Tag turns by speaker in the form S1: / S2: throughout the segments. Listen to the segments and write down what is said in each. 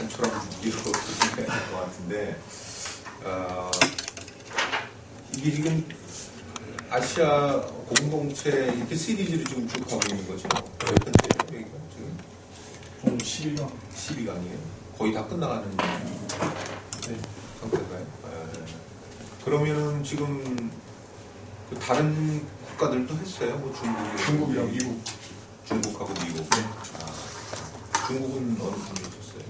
S1: 단촐한 분위기로 진행될 것 같은데 이게 지금 아시아 공동체 이렇게 시리즈를 지금 쭉 하고 있는 거죠. 몇 번째예요, 여기가 지금?
S2: 오늘 12강.
S1: 12강이에요. 거의 다 끝나가는
S2: 네.
S1: 상태가요. 그러면은 지금 그 다른 국가들도 했어요. 뭐
S2: 중국이랑 미국.
S1: 중국하고 미국.
S2: 네.
S1: 중국은 어느 분이 했었어요?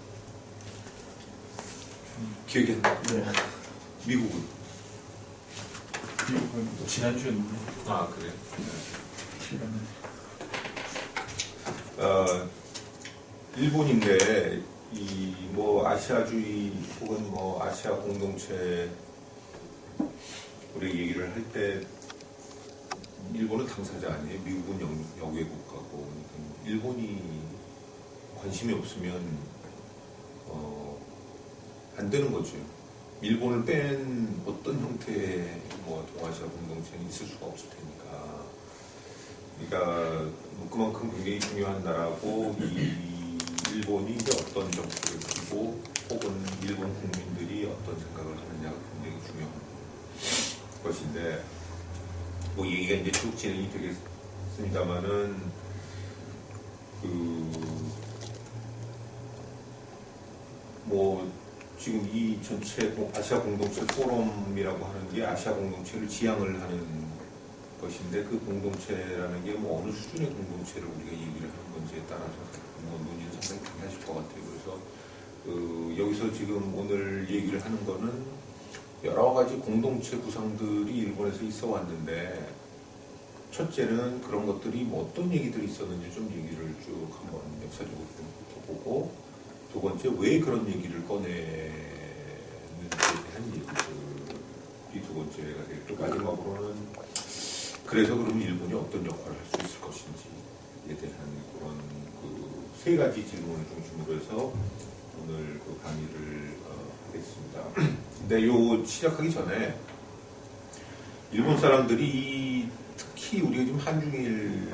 S1: 기억이 안 나.
S2: 네.
S1: 미국은?
S2: 미국은 또 지난주였는데.
S1: 아 그래.
S2: 시간은.
S1: 일본인데 이 뭐 아시아주의 혹은 뭐 아시아 공동체 우리 얘기를 할 때 일본은 당사자 아니에요. 미국은 역외 국가고 일본이 관심이 없으면 안 되는 거죠. 일본을 뺀 어떤 형태의 뭐 동아시아 공동체는 있을 수가 없을 테니까. 그러니까 그만큼 굉장히 중요한 나라고 이 일본이 이제 어떤 정책을 두고 혹은 일본 국민들이 어떤 생각을 하느냐가 굉장히 중요한 것인데 뭐 얘기가 이제 쭉 진행이 되겠습니다만은 뭐 지금 이 전체 아시아 공동체 포럼이라고 하는 게 아시아 공동체를 지향을 하는 것인데 그 공동체라는 게 뭐 어느 수준의 공동체를 우리가 얘기를 하는 건지에 따라서 뭐 논의는 상당히 달라질 것 같아요. 그래서 여기서 지금 오늘 얘기를 하는 거는 여러 가지 공동체 구상들이 일본에서 있어 왔는데 첫째는 그런 것들이 뭐 어떤 얘기들이 있었는지 좀 얘기를 쭉 한번 역사적으로 좀 보고 두 번째 왜 그런 얘기를 꺼내는지에 대한 얘기들이 두 번째가 되겠고 마지막으로는 그래서 그럼 일본이 어떤 역할을 할 수 있을 것인지에 대한 그런 그 세 가지 질문을 중심으로 해서 오늘 그 강의를 하겠습니다. 근데 요 시작하기 전에 일본 사람들이 특히 우리가 지금 한중일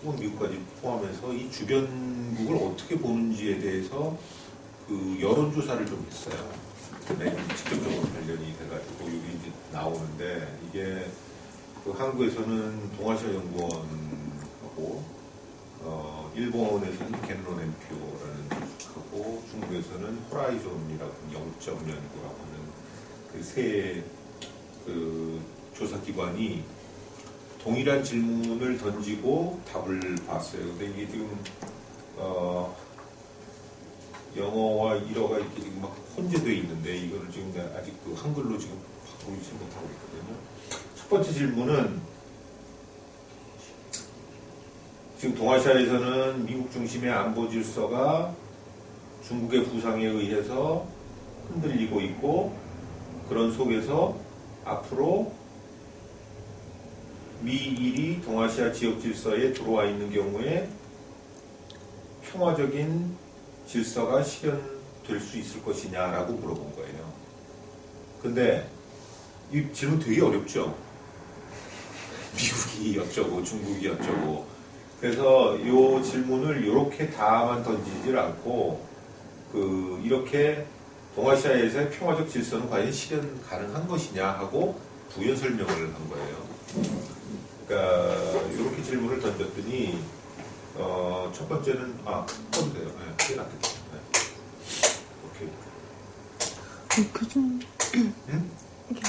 S1: 혹은 미국까지 포함해서 이 주변국을 어떻게 보는지에 대해서 그 여론조사를 좀 했어요. 네, 직접적으로 관련이 돼가지고 여기 이제 나오는데 이게 그 한국에서는 동아시아 연구원하고 일본에서는 겐론 엠표라는 조직하고 중국에서는 호라이존이라고 영점 연구라고 하는 그 세 그 조사 기관이 동일한 질문을 던지고 답을 봤어요. 근데 이게 지금 영어와 일어가 이렇게 지금 막 혼재되어 있는데 이거를 지금 아직 그 한글로 지금 바꾸지 못하고 있거든요. 첫 번째 질문은 지금 동아시아에서는 미국 중심의 안보 질서가 중국의 부상에 의해서 흔들리고 있고 그런 속에서 앞으로 미일이 동아시아 지역 질서에 들어와 있는 경우에 평화적인 질서가 실현될 수 있을 것이냐라고 물어본 거예요. 근데 이 질문 되게 어렵죠? 미국이 어쩌고 중국이 어쩌고 그래서 이 질문을 이렇게 다만 던지질 않고 이렇게 동아시아에서의 평화적 질서는 과연 실현 가능한 것이냐 하고 부연 설명을 한 거예요. 그러니까 이렇게 질문을 던졌더니 첫 번째는 꺼도 돼요. 네, 그게 낫겠다. 네. 오케이.
S3: 좀
S1: 응?
S3: 이게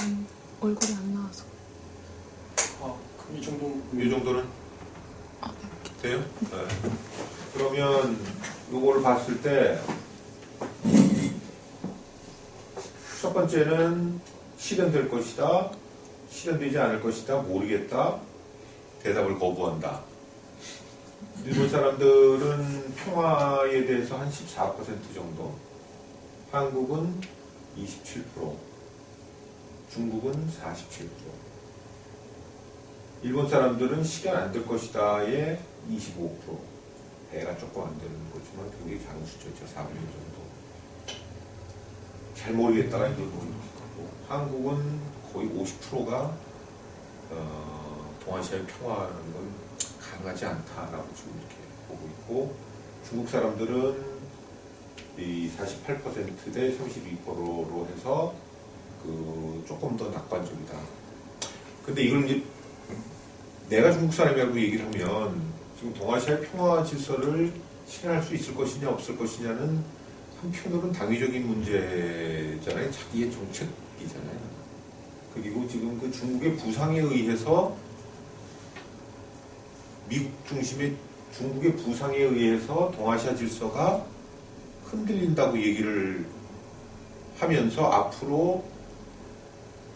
S3: 얼굴이 안 나와서.
S2: 그럼 이 정도.
S1: 이 정도는
S3: 네.
S1: 돼요? 네. 그러면 이거를 봤을 때 첫 번째는 실현될 것이다, 실현되지 않을 것이다, 모르겠다, 대답을 거부한다. 일본 사람들은 평화에 대해서 한 14% 정도, 한국은 27%, 중국은 47%. 일본 사람들은 실현 안 될 것이다에 25%. 배가 조금 안 되는 거지만 굉장히 작은 숫자죠. 4분의 1 정도. 잘 모르겠다가 이제 모르겠고 한국은 거의 50%가 동아시아의 평화라는 건 가능하지 않다라고 지금 이렇게 보고 있고 중국 사람들은 이 48%대 32%로 해서 그 조금 더 낙관적이다. 근데 이걸 이제 내가 중국 사람이라고 얘기를 하면 지금 동아시아의 평화 질서를 실현할 수 있을 것이냐 없을 것이냐는 한편으로는 당위적인 문제잖아요. 자기의 정책이잖아요. 그리고 지금 그 중국의 부상에 의해서 미국 중심의 중국의 부상에 의해서 동아시아 질서가 흔들린다고 얘기를 하면서 앞으로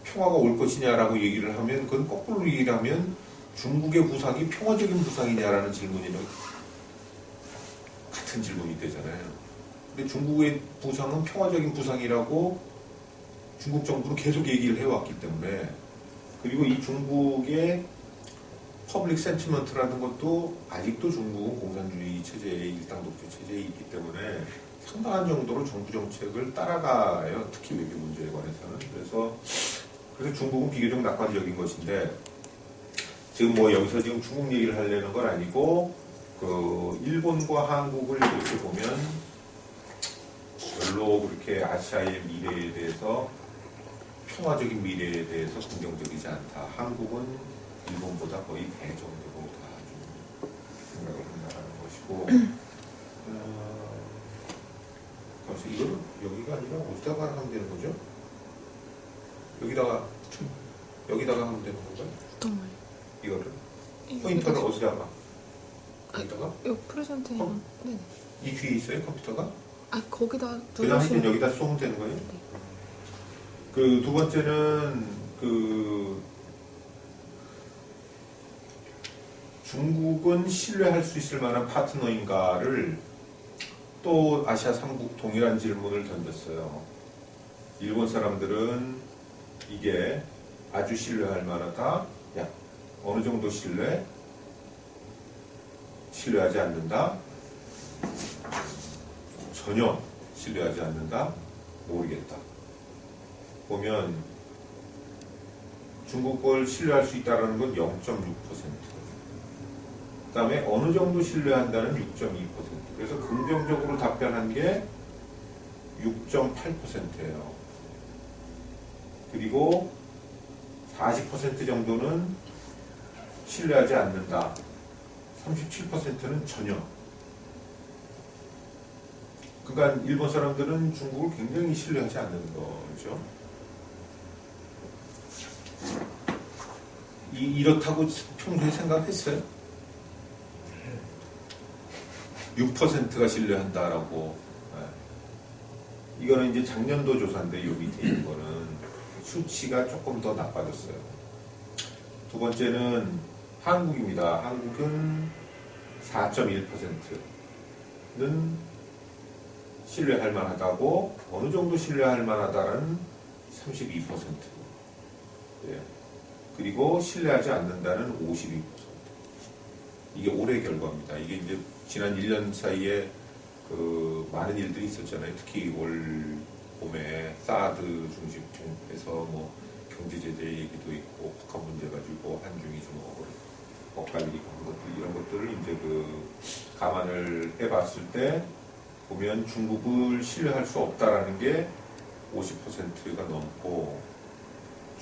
S1: 평화가 올 것이냐라고 얘기를 하면 그건 거꾸로 얘기를 하면 중국의 부상이 평화적인 부상이냐라는 질문이랑 같은 질문이 되잖아요. 근데 중국의 부상은 평화적인 부상이라고 중국 정부는 계속 얘기를 해왔기 때문에 그리고 이 중국의 퍼블릭 센티먼트라는 것도 아직도 중국은 공산주의 체제의 일당 독재 체제에 있기 때문에 상당한 정도로 정부 정책을 따라가요. 특히 외교 문제에 관해서는. 그래서 중국은 비교적 낙관적인 것인데 지금 뭐 여기서 지금 중국 얘기를 하려는 건 아니고 그 일본과 한국을 이렇게 보면 별로 그렇게 아시아의 미래에 대해서 평화적인 미래에 대해서 긍정적이지 않다. 한국은 일본보다 거의 배 정도로 다 좀 생각을 한다는 것이고 그래서 이거는 여기가 아니라 어디다가 하면 되는 거죠? 여기다가 하면 되는 건가요?
S3: 어떤 말?
S1: 이거를? 포인터를 어디다가? 여기다가?
S3: 이 프레젠테이션. 네네.
S1: 이 뒤에 있어요 컴퓨터가?
S3: 아 거기다
S1: 그냥 하여튼
S3: 누르시면.
S1: 여기다 쏘면 되는 거예요?
S3: 네.
S1: 그 두 번째는 그 중국은 신뢰할 수 있을 만한 파트너인가를 또 아시아 삼국 동일한 질문을 던졌어요. 일본 사람들은 이게 아주 신뢰할 만하다. 야, 어느 정도 신뢰하지 않는다. 전혀 신뢰하지 않는다. 모르겠다. 보면 중국 걸 신뢰할 수 있다는 건 0.6%. 그 다음에 어느 정도 신뢰한다는 6.2%. 그래서 긍정적으로 답변한 게 6.8%예요. 그리고 40% 정도는 신뢰하지 않는다. 37%는 전혀. 그러니까 일본 사람들은 중국을 굉장히 신뢰하지 않는 거죠. 이렇다고 평소에 생각했어요? 6%가 신뢰한다라고. 이거는 이제 작년도 조사인데 요 밑에 있는 거는 수치가 조금 더 나빠졌어요. 두 번째는 한국입니다. 한국은 4.1%는 신뢰할 만하다고, 어느 정도 신뢰할 만하다는 32%. 예. 그리고 신뢰하지 않는다는 52%. 이게 올해 결과입니다. 이게 이제 지난 1년 사이에 그 많은 일들이 있었잖아요. 특히 올 봄에 사드 중심해서 뭐 경제 제재 얘기도 있고 북한 문제 가지고 한중이 좀 엇갈리고 한 것들, 이런 것들을 이제 그 감안을 해봤을 때 보면 중국을 신뢰할 수 없다라는 게 50%가 넘고,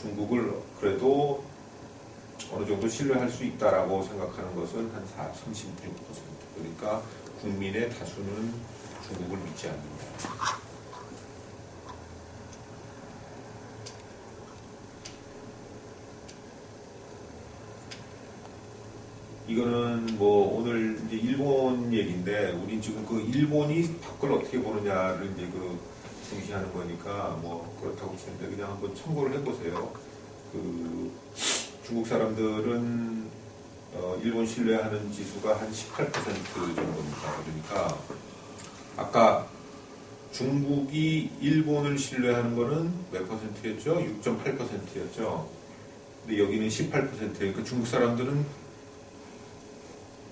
S1: 중국을 그래도 어느 정도 신뢰할 수 있다라고 생각하는 것은 한 36%. 그러니까 국민의 다수는 중국을 믿지 않는다. 이거는 뭐 오늘 이제 일본 얘기인데, 우린 지금 그 일본이 밖을 어떻게 보느냐를 이제 그 중시하는 거니까 뭐 그렇다고 치는데 그냥 한번 참고를 해보세요. 그 중국 사람들은 일본 신뢰하는 지수가 한 18% 정도입니다. 그러니까 아까 중국이 일본을 신뢰하는 거는 몇 퍼센트였죠? 6.8%였죠. 근데 여기는 18%예요. 그러니까 중국 사람들은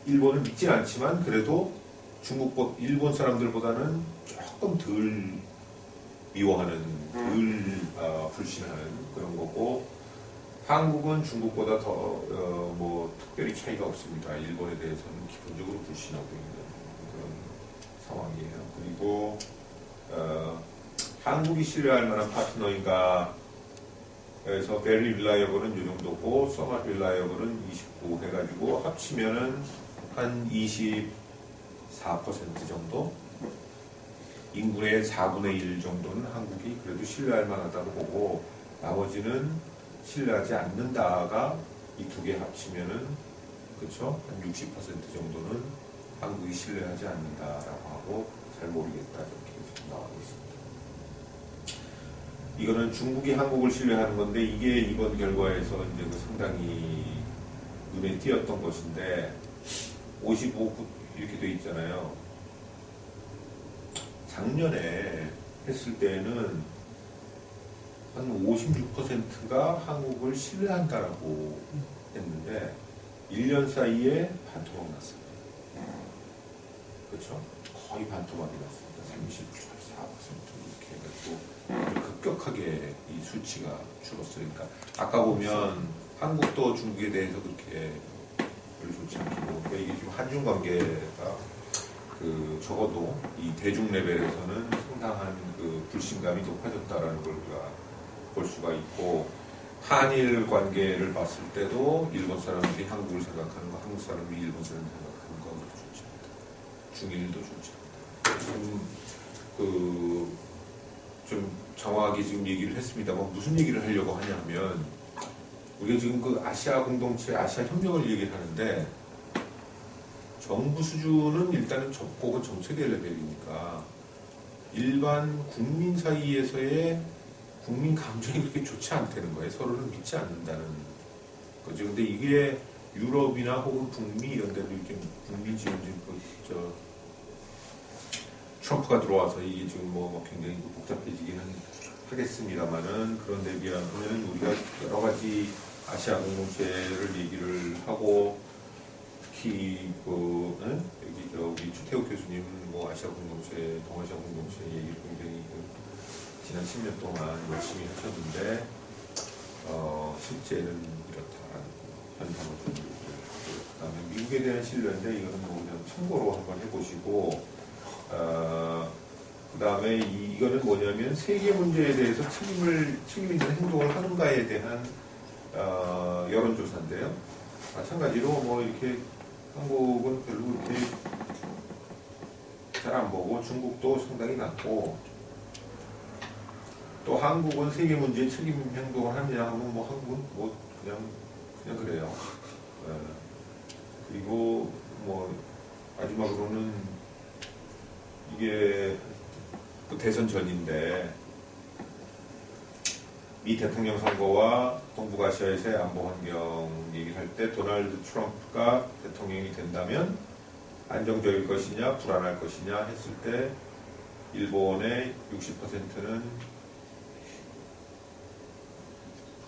S1: 일본을 믿진 않지만 그래도 일본 사람들보다는 조금 덜 미워하는, 덜 불신하는 그런 거고, 한국은 중국보다 더 뭐 특별히 차이가 없습니다. 일본에 대해서는 기본적으로 불신하고 있는 그런 상황이에요. 그리고 한국이 신뢰할 만한 파트너인가 그래서 베리 릴라이어블은 이 정도고 서머 릴라이어블은 29 해가지고 합치면은 한 24% 정도 인구의 4분의 1 정도는 한국이 그래도 신뢰할 만하다고 보고 나머지는 신뢰하지 않는다가 이 두 개 합치면은 그쵸? 한 60% 정도는 한국이 신뢰하지 않는다라고 하고 잘 모르겠다 이렇게 지금 나오고 있습니다. 이거는 중국이 한국을 신뢰하는 건데 이게 이번 결과에서 이제 그 상당히 눈에 띄었던 것인데 55 이렇게 돼 있잖아요. 작년에 했을 때는 한 56%가 한국을 신뢰한다라고 했는데 1년 사이에 반토막 났어요. 그렇죠? 거의 반토막이 났습니다. 34% 이렇게 해가지고 급격하게 이 수치가 줄었으니까 아까 보면 한국도 중국에 대해서 그렇게 별로 좋지 않고 그러니까 이게 지금 한중 관계가 그 적어도 이 대중 레벨에서는 상당한 그 불신감이 높아졌다라는 걸 우리가 볼 수가 있고 한일 관계를 봤을 때도 일본 사람들이 한국을 생각하는 거, 한국 사람들이 일본 사람을 생각하는 거 그렇게 좋지 않다. 중일도 좋지 않다. 좀 정확하게 지금 얘기를 했습니다만 무슨 얘기를 하려고 하냐면 우리가 지금 그 아시아 공동체, 아시아 협력을 얘기를 하는데 정부 수준은 일단은 그건 정책의 레벨이니까 일반 국민 사이에서의 국민 감정이 그렇게 좋지 않다는 거예요. 서로를 믿지 않는다는 거죠. 근데 이게 유럽이나 혹은 북미 이런 데도 이렇게 북미 지금 트럼프가 들어와서 이게 지금 뭐 굉장히 복잡해지기는 하겠습니다만은 그런 데 비하면 우리가 여러 가지 아시아 공동체를 얘기를 하고 특히 여기 우리 추태욱 교수님은 뭐 아시아 공동체, 동아시아 공동체 얘기를 굉장히 지난 10년 동안 열심히 하셨는데 실제는 이렇다라는 현상을 좀 보고 그다음에 미국에 대한 신뢰인데 이거는 뭐 그냥 참고로 한번 해보시고 그다음에 이거는 뭐냐면 세계 문제에 대해서 책임 있는 행동을 하는가에 대한 여론조사인데요. 마찬가지로 뭐 이렇게 한국은 별로 이렇게 잘 안 보고 중국도 상당히 낮고 또 한국은 세계 문제에 책임 행동을 하느냐 하면 뭐 한국은 뭐 그냥 그래요. 그리고 뭐 마지막으로는 이게 또 대선 전인데 미 대통령 선거와 동북아시아에서의 안보 환경 얘기를 할 때 도널드 트럼프가 대통령이 된다면 안정적일 것이냐 불안할 것이냐 했을 때 일본의 60%는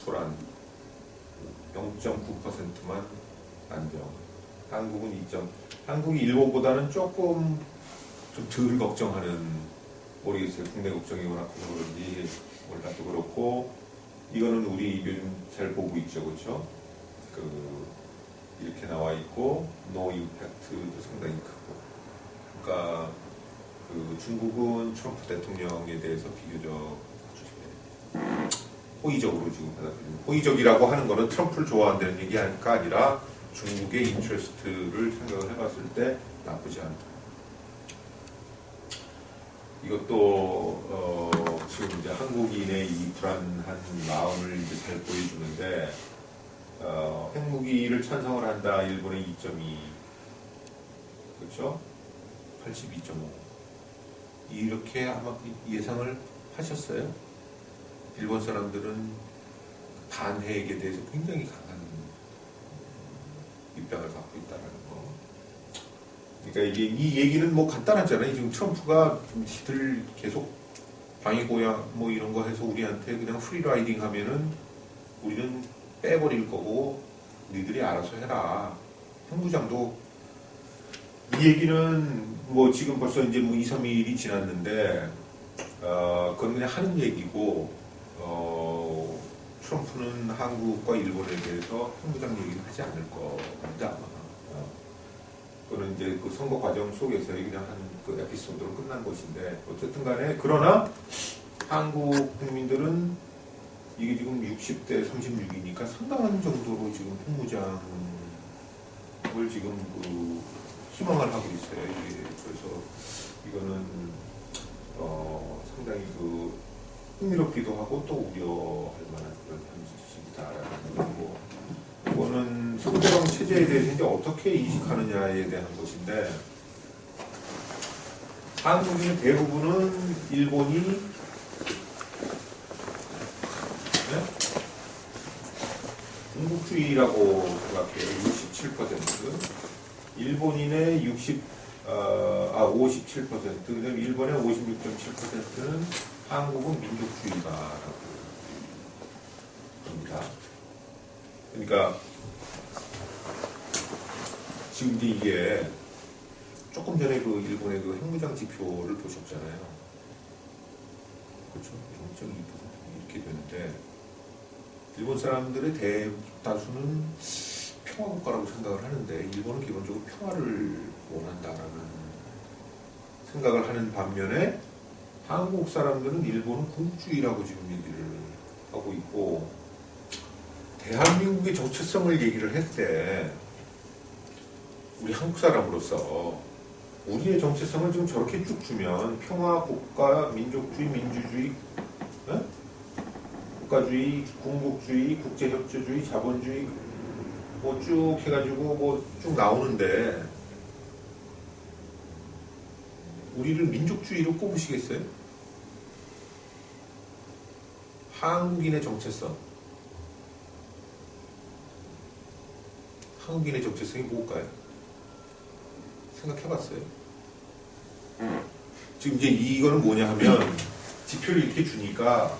S1: 불안 0.9%만 안정 한국은 2점 한국이 일본보다는 조금 좀 덜 걱정하는 모르겠어요. 국내 걱정이 워낙 커서 그런지 몰라 또 그렇고 이거는 우리 요즘 잘 보고 있죠. 그렇죠? 이렇게 나와 있고 노 임팩트도 상당히 크고 그러니까 중국은 트럼프 대통령에 대해서 비교적 호의적으로 지금 받아들이는 호의적이라고 하는 거는 트럼프를 좋아한다는 얘기가 아니라 중국의 인트레스트를 생각을 해봤을 때 나쁘지 않다. 이것도 지금 이제 한국인의 이 불안한 마음을 이제 잘 보여주는데 핵무기를 찬성을 한다 일본의 2.2 그렇죠? 82.5 이렇게 아마 예상을 하셨어요? 일본 사람들은 반핵에 대해서 굉장히 강한 입장을 갖고 있다는 거. 그러니까 이 얘기는 뭐 간단하잖아요. 지금 트럼프가 지들 계속 방위고양 뭐 이런 거 해서 우리한테 그냥 프리라이딩 하면은 우리는 빼버릴 거고 니들이 알아서 해라. 핵무장도 이 얘기는 뭐 지금 벌써 이제 뭐 2, 3일이 지났는데 그건 그냥 하는 얘기고 트럼프는 한국과 일본에 대해서 핵무장 얘기는 하지 않을 겁니다. 그거는 이제 그 선거 과정 속에서 그냥 한 그 에피소드로 끝난 것인데 어쨌든 간에 그러나 한국 국민들은 이게 지금 60대 36이니까 상당한 정도로 지금 핵무장을 지금 그 희망을 하고 있어요. 이게 그래서 이거는 상당히 그 흥미롭기도 하고 또 우려할 만한 그런 현실이다라는 거고, 이거는 상대방 체제에 대해서 이제 어떻게 인식하느냐에 대한 것인데, 한국인의 대부분은 일본이 군국주의라고 생각해요. 67%. 일본인의 57%, 그다음에 일본의 56.7%는 한국은 민족주의다라고 합니다. 그러니까 지금 이제 이게 조금 전에 그 일본의 그 핵무장 지표를 보셨잖아요. 그렇죠? 0.2% 이렇게 되는데, 일본 사람들의 대다수는 평화국가라고 생각을 하는데, 일본은 기본적으로 평화를 원한다라는 생각을 하는 반면에, 한국 사람들은 일본은 군국주의라고 지금 얘기를 하고 있고, 대한민국의 정체성을 얘기를 했을 때, 우리 한국 사람으로서 우리의 정체성을 지금 저렇게 쭉 주면 평화국가, 민족주의, 민주주의, 국가주의, 군국주의, 국제협조주의, 자본주의 뭐 쭉 해가지고 뭐 쭉 나오는데, 우리를 민족주의로 꼽으시겠어요? 한국인의 정체성, 한국인의 정체성이 뭘까요? 생각해봤어요? 지금 이제 이거는 뭐냐 하면, 지표를 이렇게 주니까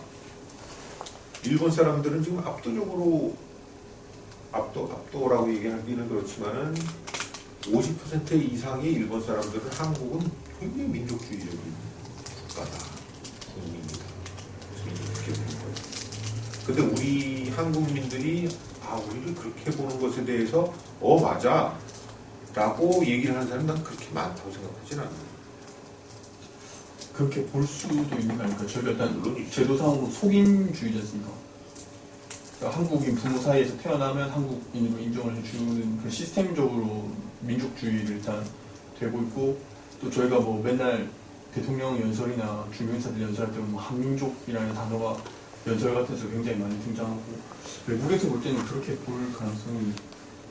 S1: 일본 사람들은 지금 압도적으로, 압도라고 얘기하기는 그렇지만은 50% 이상의 일본 사람들은 한국은 굉장히 민족주의적인 국가다, 국민이다. 이렇게 보는 거예요. 근데 우리 한국민들이 우리를 그렇게 보는 것에 대해서 맞아 라고 얘기를 하는 사람은 난 그렇게 많다고 생각하진 않아요.
S2: 그렇게 볼 수도 있는 거 아닙니까? 저희가 일단
S1: 물론 있죠.
S2: 제도상으로 속인주의지 않습니까? 그러니까 한국인 부모 사이에서 태어나면 한국인으로 인정을 해주는 그 시스템적으로 민족주의를 일단 되고 있고, 또 저희가 뭐 맨날 대통령 연설이나 중요인사들 연설할 때 뭐 한민족이라는 단어가 연설 같아서 굉장히 많이 등장하고, 외국에서 볼 때는 그렇게 볼 가능성이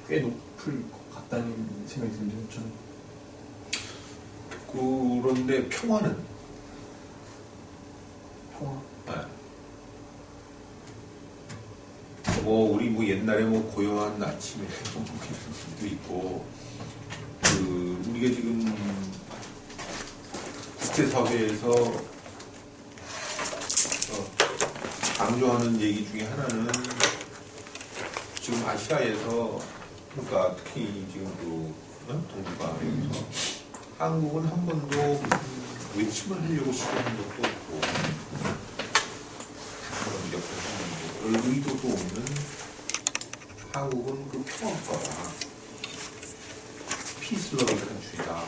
S2: 꽤 높을 것 같다는 생각이 드는데요, 저는.
S1: 그런데 평화는?
S2: 평화?
S1: 네. 뭐 우리 뭐 옛날에 뭐 고요한 아침에 도 있고, 그 우리가 지금 국제사회에서 강조하는 얘기 중에 하나는, 지금 아시아에서, 그러니까 특히 지금 그 동북아에서 한국은 한 번도 외침을 하려고 시도한 적도 없고, 그런 역사상 의도도 없는, 한국은 그 평화국가다, 피스러빙 컨트리다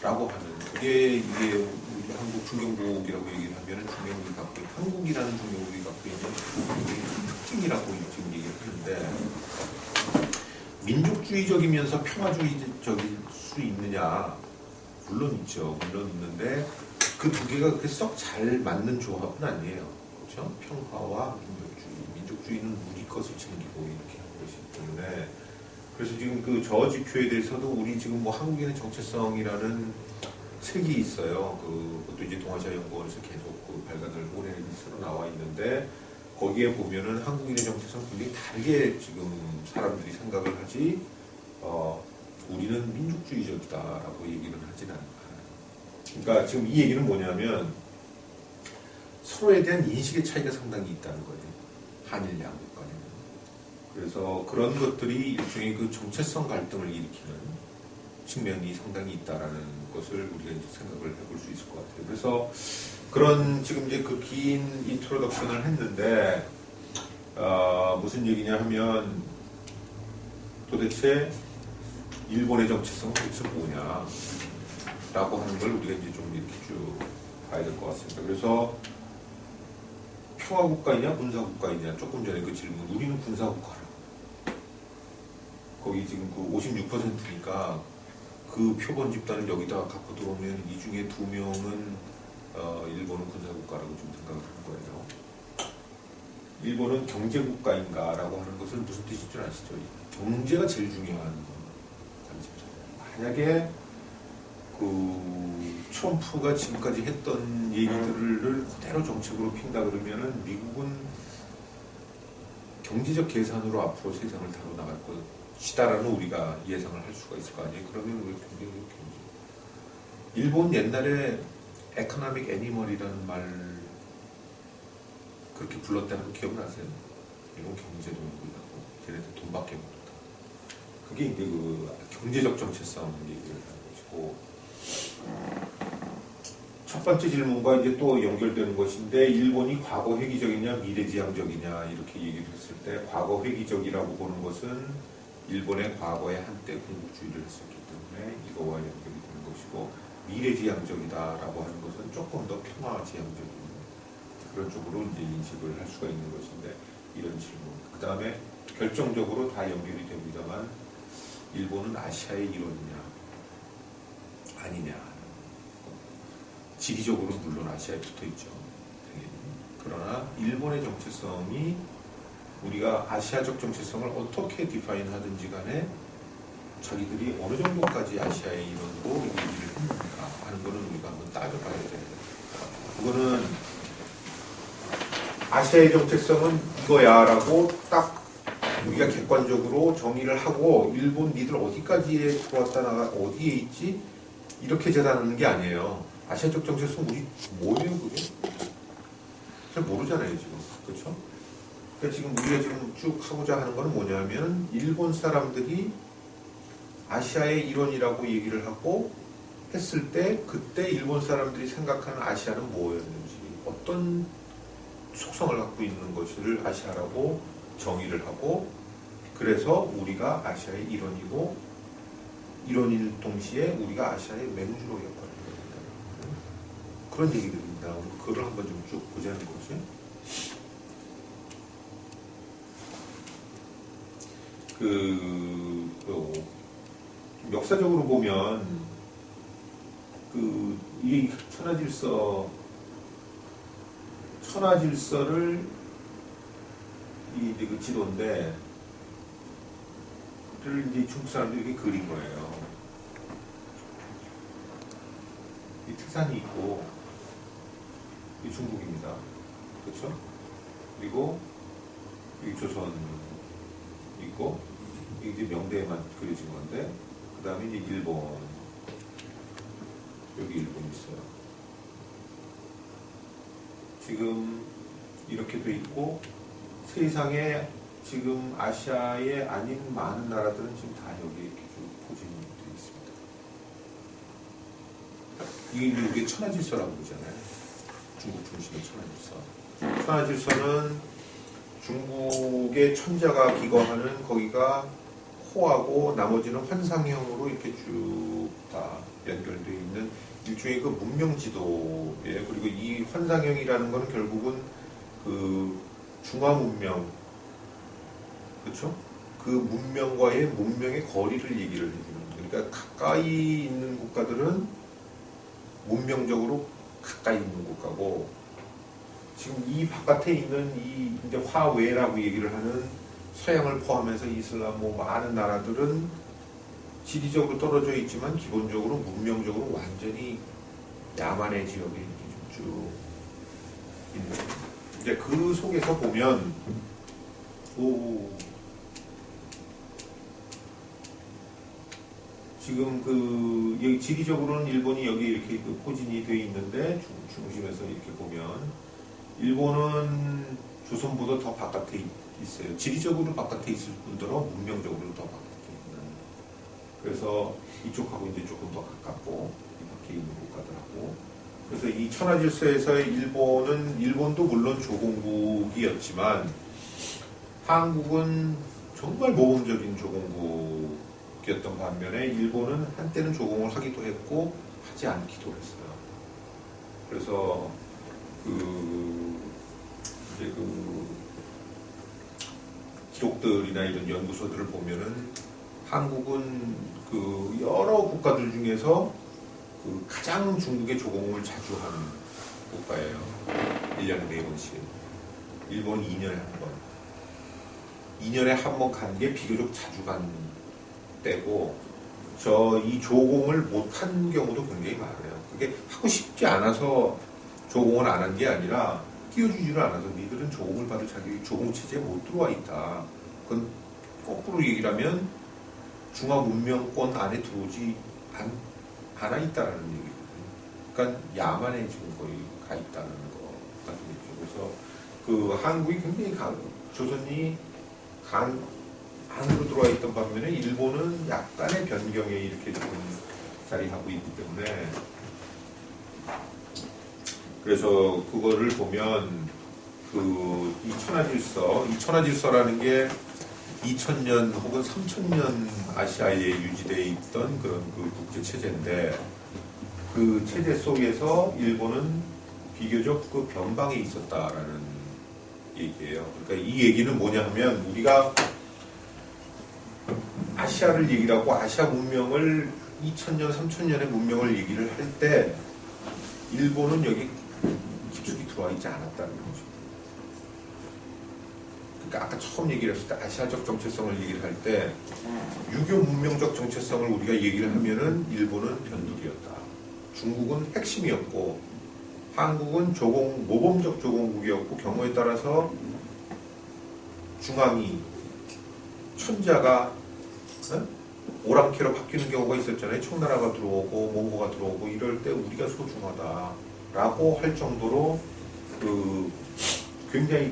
S1: 라고 하는, 이게 우리 한국 중경국이라고 얘기를 하면 중경국이 갖고 있는, 한국이라는 중경국이 갖고 있는 특징이라고 지금 얘기를 하는데, 민족주의적이면서 평화주의적일 수 있느냐? 물론 있죠. 물론 있는데 그 두 개가 그렇게 썩 잘 맞는 조합은 아니에요. 그렇죠? 평화와 민족주의. 민족주의는 우리 것을 챙기고 이렇게 하는 것이기 때문에, 그래서 지금 그 저 지표에 대해서도 우리 지금 뭐 한국인의 정체성이라는 책이 있어요. 그것도 이제 동아시아연구원에서 계속 그 발간을 올해 새로 나와 있는데, 거기에 보면은 한국인의 정체성 굉장히 다르게 지금 사람들이 생각을 하지, 우리는 민족주의적이다라고 얘기는 하진 않아요. 그러니까 지금 이 얘기는 뭐냐면, 서로에 대한 인식의 차이가 상당히 있다는 거예요. 한일 양국 간에는. 그래서 그런 것들이 일종의 그 정체성 갈등을 일으키는 측면이 상당히 있다라는 것을 우리가 이제 생각을 해볼 수 있을 것 같아요. 그래서 그런 지금 이제 그 긴 인트로덕션을 했는데, 무슨 얘기냐 하면, 도대체 일본의 정체성은 도대체 뭐냐 라고 하는 걸 우리가 이제 좀 이렇게 쭉 봐야 될 것 같습니다. 그래서 평화국가이냐 군사국가이냐 조금 전에 그 질문. 우리는 군사국가라. 거기 지금 그 56%니까 그 표본 집단을 여기다가 갖고 들어오면 이 중에 2명은 일본은 군사국가라고 좀 생각을 하는 거예요. 일본은 경제국가인가라고 하는 것은 무슨 뜻인 줄 아시죠? 경제가 제일 중요한 관점이잖아요. 만약에 그 트럼프가 지금까지 했던 얘기들을 그대로 정책으로 핀다 그러면은 미국은 경제적 계산으로 앞으로 세상을 다뤄 나갈 것이다라는 우리가 예상을 할 수가 있을 거 아니에요. 그러면 왜 경제? 일본 옛날에 에코노믹 애니멀이라는 말 그렇게 불렀다는 거 기억나세요? 이건 경제동물이라고. 쟤네들 돈밖에 모른다. 그게 이제 그 경제적 정체성 얘기를 하는 것이고, 첫 번째 질문과 이제 또 연결되는 것인데, 일본이 과거 회귀적이냐 미래지향적이냐 이렇게 얘기를 했을 때, 과거 회귀적이라고 보는 것은 일본의 과거에 한때 군국주의를 했었기 때문에 이거와 연결이 되는 것이고, 미래지향적이다라고 하는 것은 조금 더 평화지향적인 그런 쪽으로 이제 인식을 할 수가 있는 것인데, 이런 질문. 그 다음에 결정적으로 다 연결이 됩니다만, 일본은 아시아의 일원이냐 아니냐. 지리적으로 물론 아시아에 붙어 있죠. 그러나 일본의 정체성이 우리가 아시아적 정체성을 어떻게 디파인 하든지 간에 자기들이 어느 정도까지 아시아의 일원으로 얘기를 했는가 하는 거는 우리가 한번 따져봐야 돼요. 그거는 아시아의 정체성은 이거야라고 딱 우리가 객관적으로 정의를 하고 일본 니들 어디까지에 들어왔다 나가 어디에 있지 이렇게 재단하는 게 아니에요. 아시아적 정체성 우리 뭐예요 그게? 잘 모르잖아요 지금. 그렇죠? 그러니까 지금 우리가 지금 쭉 하고자 하는 건 뭐냐면 일본 사람들이 아시아의 일원이라고 얘기를 하고 했을 때 그때 일본 사람들이 생각하는 아시아는 뭐였는지 어떤 속성을 갖고 있는 것을 아시아라고 정의를 하고 그래서 우리가 아시아의 일원이고 일원일 동시에 우리가 아시아의 맹주로 역할을 해야 된다. 그런 얘기들입니다. 그걸 한번 좀 쭉 보자는 거지. 역사적으로 보면 이 천하질서를 이게 이제 그 지도인데 를 이제 중국 사람들이 이렇게 그린 거예요. 이 태산이 있고 이 중국입니다. 그렇죠? 그리고 이 조선 있고 이게 이제 명대에만 그려진 건데 그 다음에 이제 일본 여기 일본 있어요. 지금 이렇게 돼 있고 세상에 지금 아시아에 아닌 많은 나라들은 지금 다 여기 이렇게 쭉 포진이 되어 있습니다. 이게 천하질서라고 그러잖아요. 중국 중심의 천하질서. 천하질서는 중국의 천자가 기거하는 거기가 코하고 나머지는 환상형으로 이렇게 쭉 다 연결되어 있는 일종의 그 문명 지도예요. 그리고 이 환상형이라는 거는 결국은 그 중화 문명, 그렇죠? 그 문명과의 문명의 거리를 얘기를 해주는. 그러니까 가까이 있는 국가들은 문명적으로 가까이 있는 국가고 지금 이 바깥에 있는 이 이제 화웨라고 얘기를 하는 서양을 포함해서 이슬람 뭐 많은 나라들은 지리적으로 떨어져 있지만 기본적으로 문명적으로 완전히 야만의 지역에 이렇게 쭉 있는. 이제 그 속에서 보면 지금 여기 지리적으로는 일본이 여기 이렇게 그 포진이 되어 있는데 중심에서 이렇게 보면 일본은 조선보다 더 바깥에 있어요. 지리적으로 바깥에 있을 뿐더러 문명적으로 더 바깥에 있는. 그래서 이쪽하고 이제 조금 더 가깝고 이 밖에 있는 국가들하고. 그래서 이 천하질서에서의 일본도 물론 조공국이었지만 한국은 정말 모범적인 조공국이었던 반면에 일본은 한때는 조공을 하기도 했고 하지 않기도 했어요. 그래서 이제 기록들이나 이런 연구소들을 보면은 한국은 그 여러 국가들 중에서 그 가장 중국의 조공을 자주 하는 국가예요. 1년에 4번씩. 일본 2년에 한 번. 2년에 한 번 간 게 비교적 자주 간 때고, 이 조공을 못한 경우도 굉장히 많아요. 그게 하고 싶지 않아서 조공을 안 한 게 아니라 끼워주지를 않아서 니들은 조공을 받을 자격이 조공체제에 못 들어와 있다. 그건 거꾸로 얘기를 하면 중화문명권 안에 들어오지 않아 있다는 얘기거든요. 그러니까 야만에 지금 거의 가 있다는 거 같은 얘기죠. 그래서 그 한국이 굉장히 조선이 안으로 들어와 있던 반면에 일본은 약간의 변경에 이렇게 지금 자리하고 있기 때문에, 그래서 그거를 보면 이 천하질서라는 게 2000년 혹은 3000년 아시아에 유지되어 있던 그런 그 국제 체제인데, 그 체제 속에서 일본은 비교적 그 변방에 있었다라는 얘기예요. 그러니까 이 얘기는 뭐냐 하면, 우리가 아시아를 얘기를 하고 아시아 문명을 2000년, 3000년의 문명을 얘기를 할 때 일본은 여기 깊숙이 들어와 있지 않았다는 거죠. 그러니까 아까 처음 얘기를 했을 때 아시아적 정체성을 얘기를 할 때 유교 문명적 정체성을 우리가 얘기를 하면은 일본은 변두리였다. 중국은 핵심이었고 한국은 모범적 조공국이었고, 경우에 따라서 중앙이 천자가 오랑캐로 바뀌는 경우가 있었잖아요. 청나라가 들어오고 몽고가 들어오고 이럴 때 우리가 소중하다라고 할 정도로 굉장히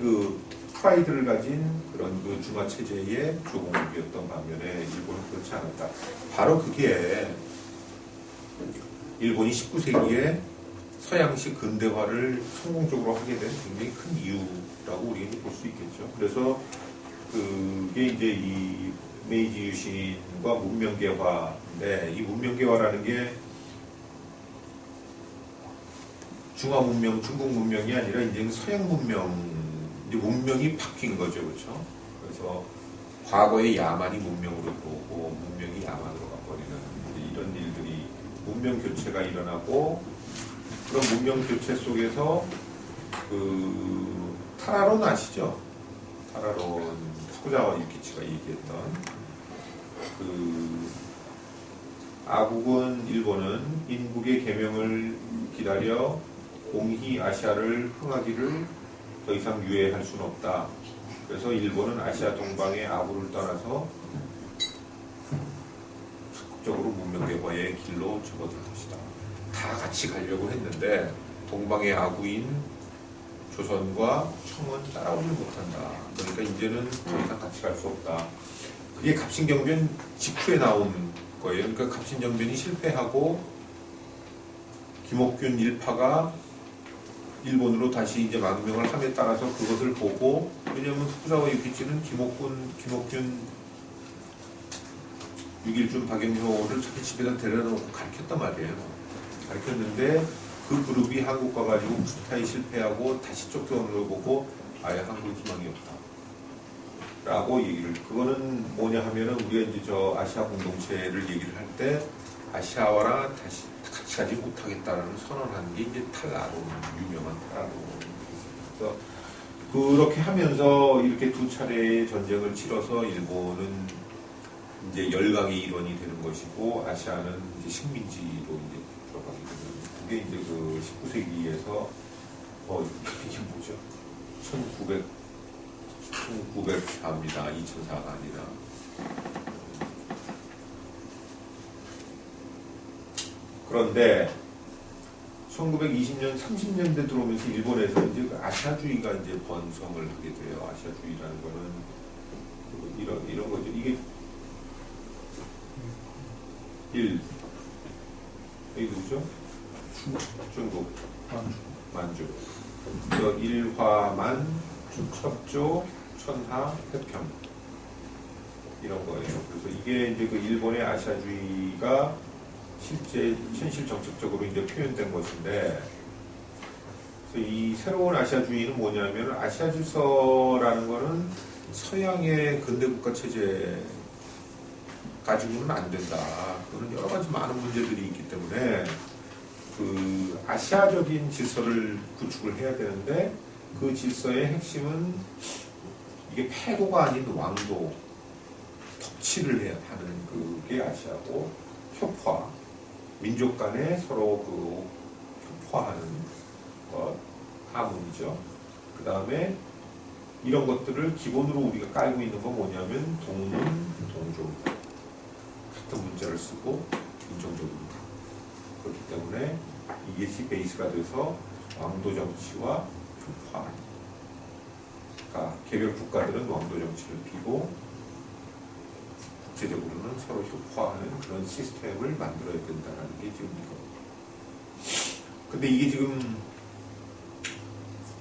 S1: 프라이드를 가진 그런 중화 체제의 조공국이었던 반면에 일본은 그렇지 않았다. 바로 그게 일본이 19세기에 서양식 근대화를 성공적으로 하게 된 굉장히 큰 이유라고 우리가 볼 수 있겠죠. 그래서 그게 이제 이 메이지 유신과 문명개화인데, 이 문명개화라는 게 중화 문명, 중국 문명이 아니라 이제 서양 문명이 바뀐 거죠, 그렇죠? 그래서 과거의 야만이 문명으로 들어오고 문명이 야만으로 가버리는 이런 일들이, 문명 교체가 일어나고, 그런 문명 교체 속에서 타라론 아시죠? 타라론 후쿠자와 유키치가 얘기했던 아국은 일본은 인국의 계명을 기다려 공히 아시아를 흥하기를 더 이상 유예할 수는 없다. 그래서 일본은 아시아 동방의 아구를 떠나서 적극적으로 문명개화의 길로 접어들 것이다. 다 같이 가려고 했는데 동방의 아구인 조선과 청은 따라오지 못한다. 그러니까 이제는 더 이상 같이 갈 수 없다. 그게 갑신경변 직후에 나온 거예요. 그러니까 갑신경변이 실패하고 김옥균 일파가 일본으로 다시 이제 망명을 함에 따라서 그것을 보고, 왜냐하면 후쿠자와 유키치는 김옥균 6.1준 박영효를 자기 집에다 데려다 놓고 가르쳤단 말이에요. 가르쳤는데 그 그룹이 한국 가가지고 쿠데타에 실패하고 다시 쫓겨오는 걸 보고 아예 한국 희망이 없다 라고 얘기를, 그거는 뭐냐 하면은 우리가 이제 아시아 공동체를 얘기를 할 때 아시아와랑 다시 같이 가지 못하겠다는 선언한 게 이제 탈라론, 유명한 탈라론. 그래서 그렇게 하면서 이렇게 두 차례의 전쟁을 치러서 일본은 이제 열강의 일원이 되는 것이고, 아시아는 이제 식민지로 이제 들어가게 되는, 그게 이제 19세기에서 이게 뭐죠? 1904입니다. 2004가 아니라. 그런데 1920년, 30년대 들어오면서 일본에서 이제 아시아주의가 이제 번성을 하게 돼요. 아시아주의라는 거는 이런 거죠. 이게 이게 누구죠? 중국. 만주. 일화만, 첩조, 천하, 획형. 이런 거예요. 그래서 이게 이제 일본의 아시아주의가 실제 현실 정책적으로 이제 표현된 것인데, 그래서 이 새로운 아시아주의는 뭐냐면, 아시아 질서라는 거는 서양의 근대국가 체제 가지고는 안 된다. 그런 여러 가지 많은 문제들이 있기 때문에 그 아시아적인 질서를 구축을 해야 되는데 그 질서의 핵심은 이게 패고가 아닌 왕도, 덕치를 해야 하는 그게 아시아고, 협화, 민족 간에 서로 그 협화하는 것, 하모니죠. 그 다음에 이런 것들을 기본으로 우리가 깔고 있는 건 뭐냐면 동문, 동족, 같은 문자를 쓰고 인종적으로 그렇기 때문에 이게 베이스가 돼서 왕도 정치와 협화. 그러니까 개별 국가들은 왕도 정치를 띠고 국제적으로는 서로 협화하는 그런 시스템을 만들어야 된다는 게 지금 이거. 근데 이게 지금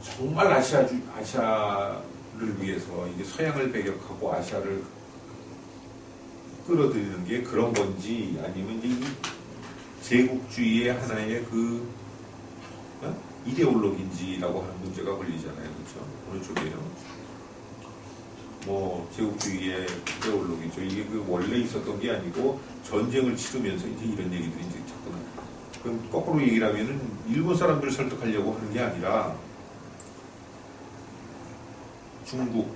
S1: 정말 아시아를 위해서 이게 서양을 배격하고 아시아를 끌어들이는 게 그런 건지 아니면 이제 이 제국주의의 하나의 그 이데올로기인지라고 하는 문제가 걸리잖아요. 그렇죠? 어느 쪽이에요? 뭐 제국주의의 이데올로기죠. 이게 그 원래 있었던 게 아니고 전쟁을 치르면서 이제 이런 얘기들이 이제 자꾸 나와요. 그럼 거꾸로 얘기를 하면은 일본 사람들을 설득하려고 하는 게 아니라 중국,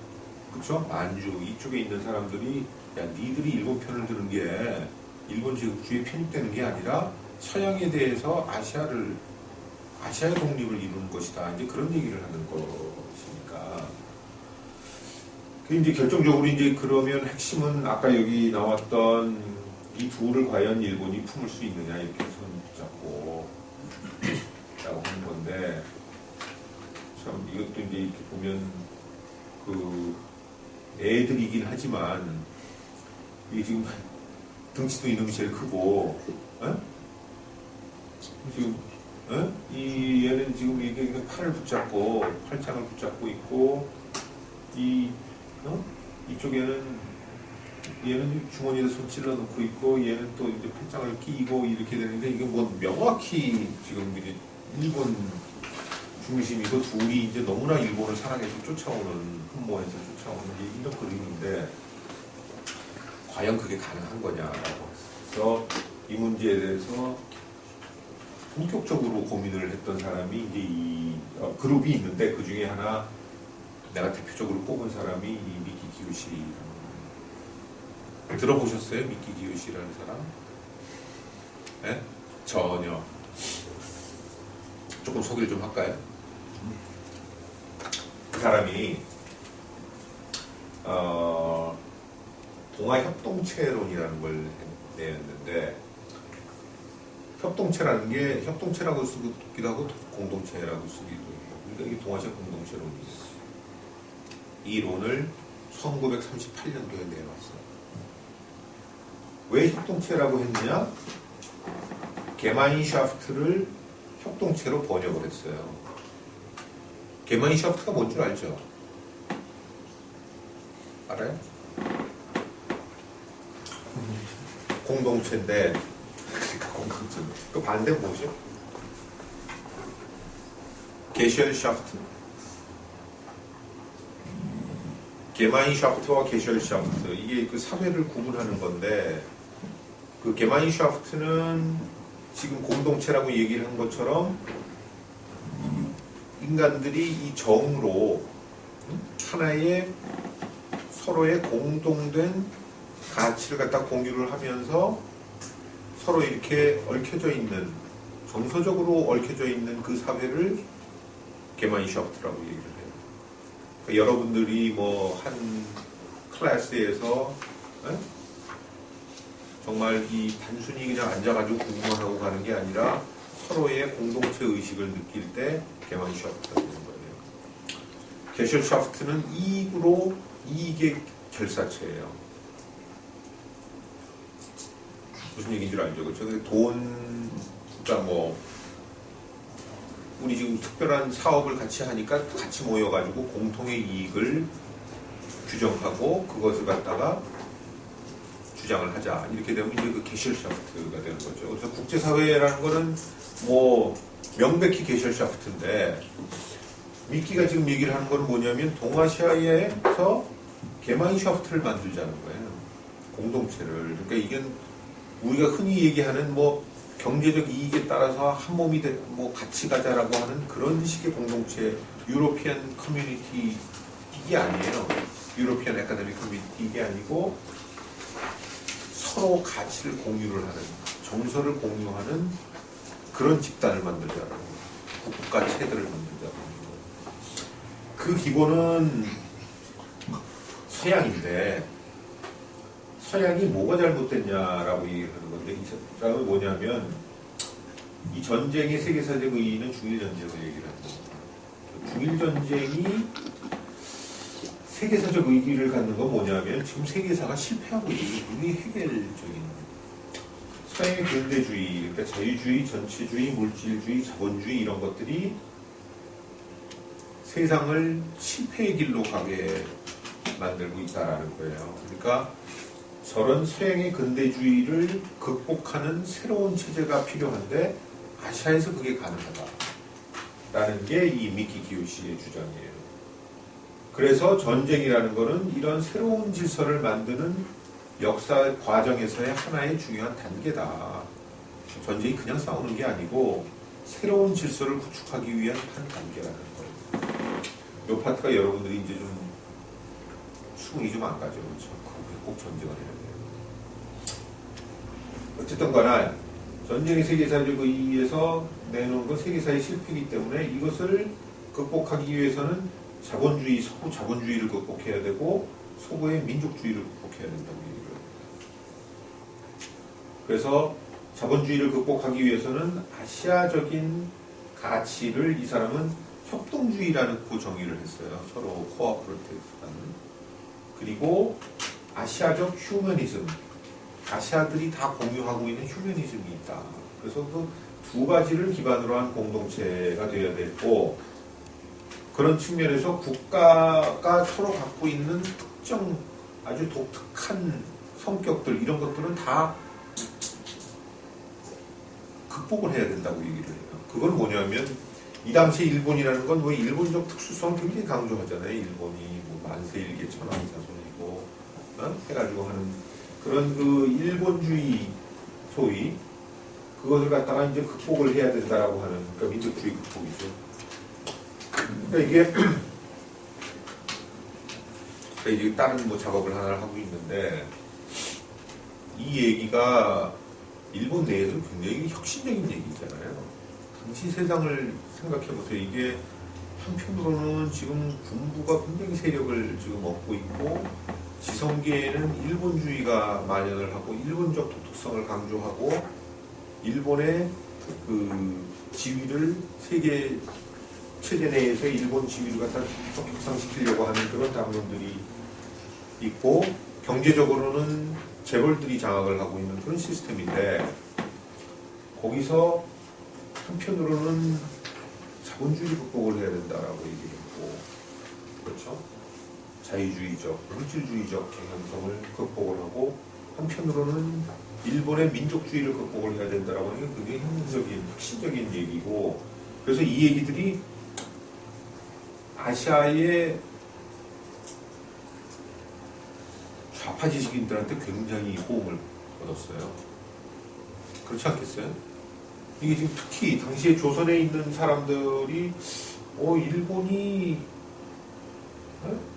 S1: 그렇죠? 만주 이쪽에 있는 사람들이 야 니들이 일본 편을 드는 게 일본 제국주의에 편입되는 게 아니라 서양에 대해서 아시아의 독립을 이루는 것이다. 이제 그런 얘기를 하는 것이니까. 그 이제 결정적으로 이제 그러면 핵심은 아까 여기 나왔던 이 둘을 과연 일본이 품을 수 있느냐 이렇게 손잡고 라고 하는 건데 참 이것도 이제 이렇게 보면 그 애들이긴 하지만 이게 지금 등치도 이놈이 제일 크고 지금 이 얘는 지금 이게 팔을 붙잡고 팔짱을 붙잡고 있고 이쪽에는 얘는 주머니에 손 찔러 놓고 있고 얘는 또 이제 팔짱을 끼고 이렇게 되는데 이게 뭐 명확히 지금 이제 일본 중심이고 둘이 이제 너무나 일본을 사랑해서 쫓아오는 흠모해서 쫓아오는 이런 그림인데 과연 그게 가능한 거냐라고 해서 이 문제에 대해서 본격적으로 고민을 했던 사람이 이제 이 그룹이 있는데 그 중에 하나 내가 대표적으로 뽑은 사람이 이 미키 기요시라는 들어보셨어요? 미키 기요시라는 사람? 네? 전혀. 조금 소개를 좀 할까요? 그 사람이 동아협동체론이라는 걸 내었는데 협동체라는 게 협동체라고 쓰기도 하고 공동체라고 쓰기도 해요. 그러니까 이게 동아시아 공동체론이에요. 이 론을 1938년도에 내놨어요. 왜 협동체라고 했느냐? 게마인샤프트를 협동체로 번역을 했어요. 게마인샤프트가 뭔 줄 알죠? 알아요? 공동체인데 그러니까 공동체. 그 반대는 뭐죠? 게셜샤프트. 게마인샤프트와 게셜샤프트 이게 그 사회를 구분하는 건데 그 게마인샤프트는 지금 공동체라고 얘기를 한 것처럼 인간들이 이 정으로 하나의 서로의 공동된 가치를 갖다 공유를 하면서 서로 이렇게 얽혀져 있는 정서적으로 얽혀져 있는 그 사회를 게마인샤프트라고 얘기를 해요. 그러니까 여러분들이 뭐 한 클래스에서 정말 이 단순히 그냥 앉아가지고 공부만 하고 가는 게 아니라 서로의 공동체 의식을 느낄 때 게마인샤프트가 되는 거예요. 게셜샤프트는 이익의 결사체예요. 무슨 얘기인 줄 알죠? 그렇죠? 그러니까 뭐 우리 지금 특별한 사업을 같이 하니까 같이 모여가지고 공통의 이익을 규정하고 그것을 갖다가 주장을 하자. 이렇게 되면 이제 그 게셜샤프트가 되는 거죠. 그래서 국제사회라는 거는 뭐 명백히 게셜샤프트인데 미끼가 지금 얘기를 하는 건 뭐냐면 동아시아에서 게마인샤프트를 만들자는 거예요. 공동체를. 그러니까 이게 우리가 흔히 얘기하는 뭐 경제적 이익에 따라서 한 몸이 뭐 같이 가자라고 하는 그런 식의 공동체, 유로피안 커뮤니티 이게 아니에요. 유로피안 에카데믹 커뮤니티 이게 아니고 서로 가치를 공유를 하는, 정서를 공유하는 그런 집단을 만들자라는 거예요. 국가 체제를 만들자라는 거예요. 그 기본은 서양인데 서양이 뭐가 잘못됐냐라고 얘기하는 건데 이 사람은 뭐냐면 이 전쟁의 세계사적 의의는 중일전쟁을 얘기를 합니다. 중일전쟁이 세계사적 의의를 갖는 건 뭐냐면 지금 세계사가 실패하고 있는 굉장히 해결적인 서양의 근대주의, 그러니까 자유주의, 전체주의, 물질주의, 자본주의 이런 것들이 세상을 실패의 길로 가게 만들고 있다라는 거예요. 그러니까 저런 서양의 근대주의를 극복하는 새로운 체제가 필요한데 아시아에서 그게 가능하다라는 게 이 미키 키요시의 주장이에요. 그래서 전쟁이라는 거는 이런 새로운 질서를 만드는 역사 과정에서의 하나의 중요한 단계다. 전쟁이 그냥 싸우는 게 아니고 새로운 질서를 구축하기 위한 한 단계라는 거예요. 이 파트가 여러분들이 이제 좀 수긍이 좀 안 가죠. 그렇죠? 꼭 전쟁을 해야 돼요. 어쨌든 간에 전쟁의 세계사적 의의에서 내놓은 건 세계사의 실패이기 때문에 이것을 극복하기 위해서는 자본주의, 서구 자본주의를 극복해야 되고 서구의 민족주의를 극복해야 된다고 얘기를 합니다. 그래서 자본주의를 극복하기 위해서는 아시아적인 가치를 이 사람은 협동주의라는 그 정의를 했어요. 서로 코어퍼레이티브하는. 그리고 아시아적 휴머니즘, 아시아들이 다 공유하고 있는 휴머니즘이 있다. 그래서 그 두 가지를 기반으로 한 공동체가 되어야 되고 그런 측면에서 국가가 서로 갖고 있는 특정 아주 독특한 성격들 이런 것들은 다 극복을 해야 된다고 얘기를 해요. 그건 뭐냐면 이 당시 일본이라는 건 뭐 일본적 특수성을 굉장히 강조하잖아요. 일본이 뭐 만세일계 천황사손이고 해가지고 하는 그런 그 일본주의 소위 그것을 갖다가 이제 극복을 해야 된다라고 하는 그러니까 민족주의 극복이죠. 그러니까 이게 이제 다른 뭐 작업을 하나 하고 있는데 이 얘기가 일본 내에서 굉장히 혁신적인 얘기잖아요. 당시 세상을 생각해보세요. 이게 한편으로는 지금 군부가 굉장히 세력을 지금 얻고 있고 지성계에는 일본주의가 만연을 하고 일본적 독특성을 강조하고 일본의 그 지위를 세계 체제 내에서 일본 지위를 갖다 격상시키려고 하는 그런 당론들이 있고 경제적으로는 재벌들이 장악을 하고 있는 그런 시스템인데 거기서 한편으로는 자본주의 극복을 해야 된다라고 얘기를 했고 그렇죠? 자유주의적, 물질주의적 경향성을 극복을 하고 한편으로는 일본의 민족주의를 극복을 해야 된다라고 하는 게 굉장히 혁명적인, 혁신적인 얘기고 그래서 이 얘기들이 아시아의 좌파 지식인들한테 굉장히 호응을 얻었어요. 그렇지 않겠어요? 이게 지금 특히 당시에 조선에 있는 사람들이 일본이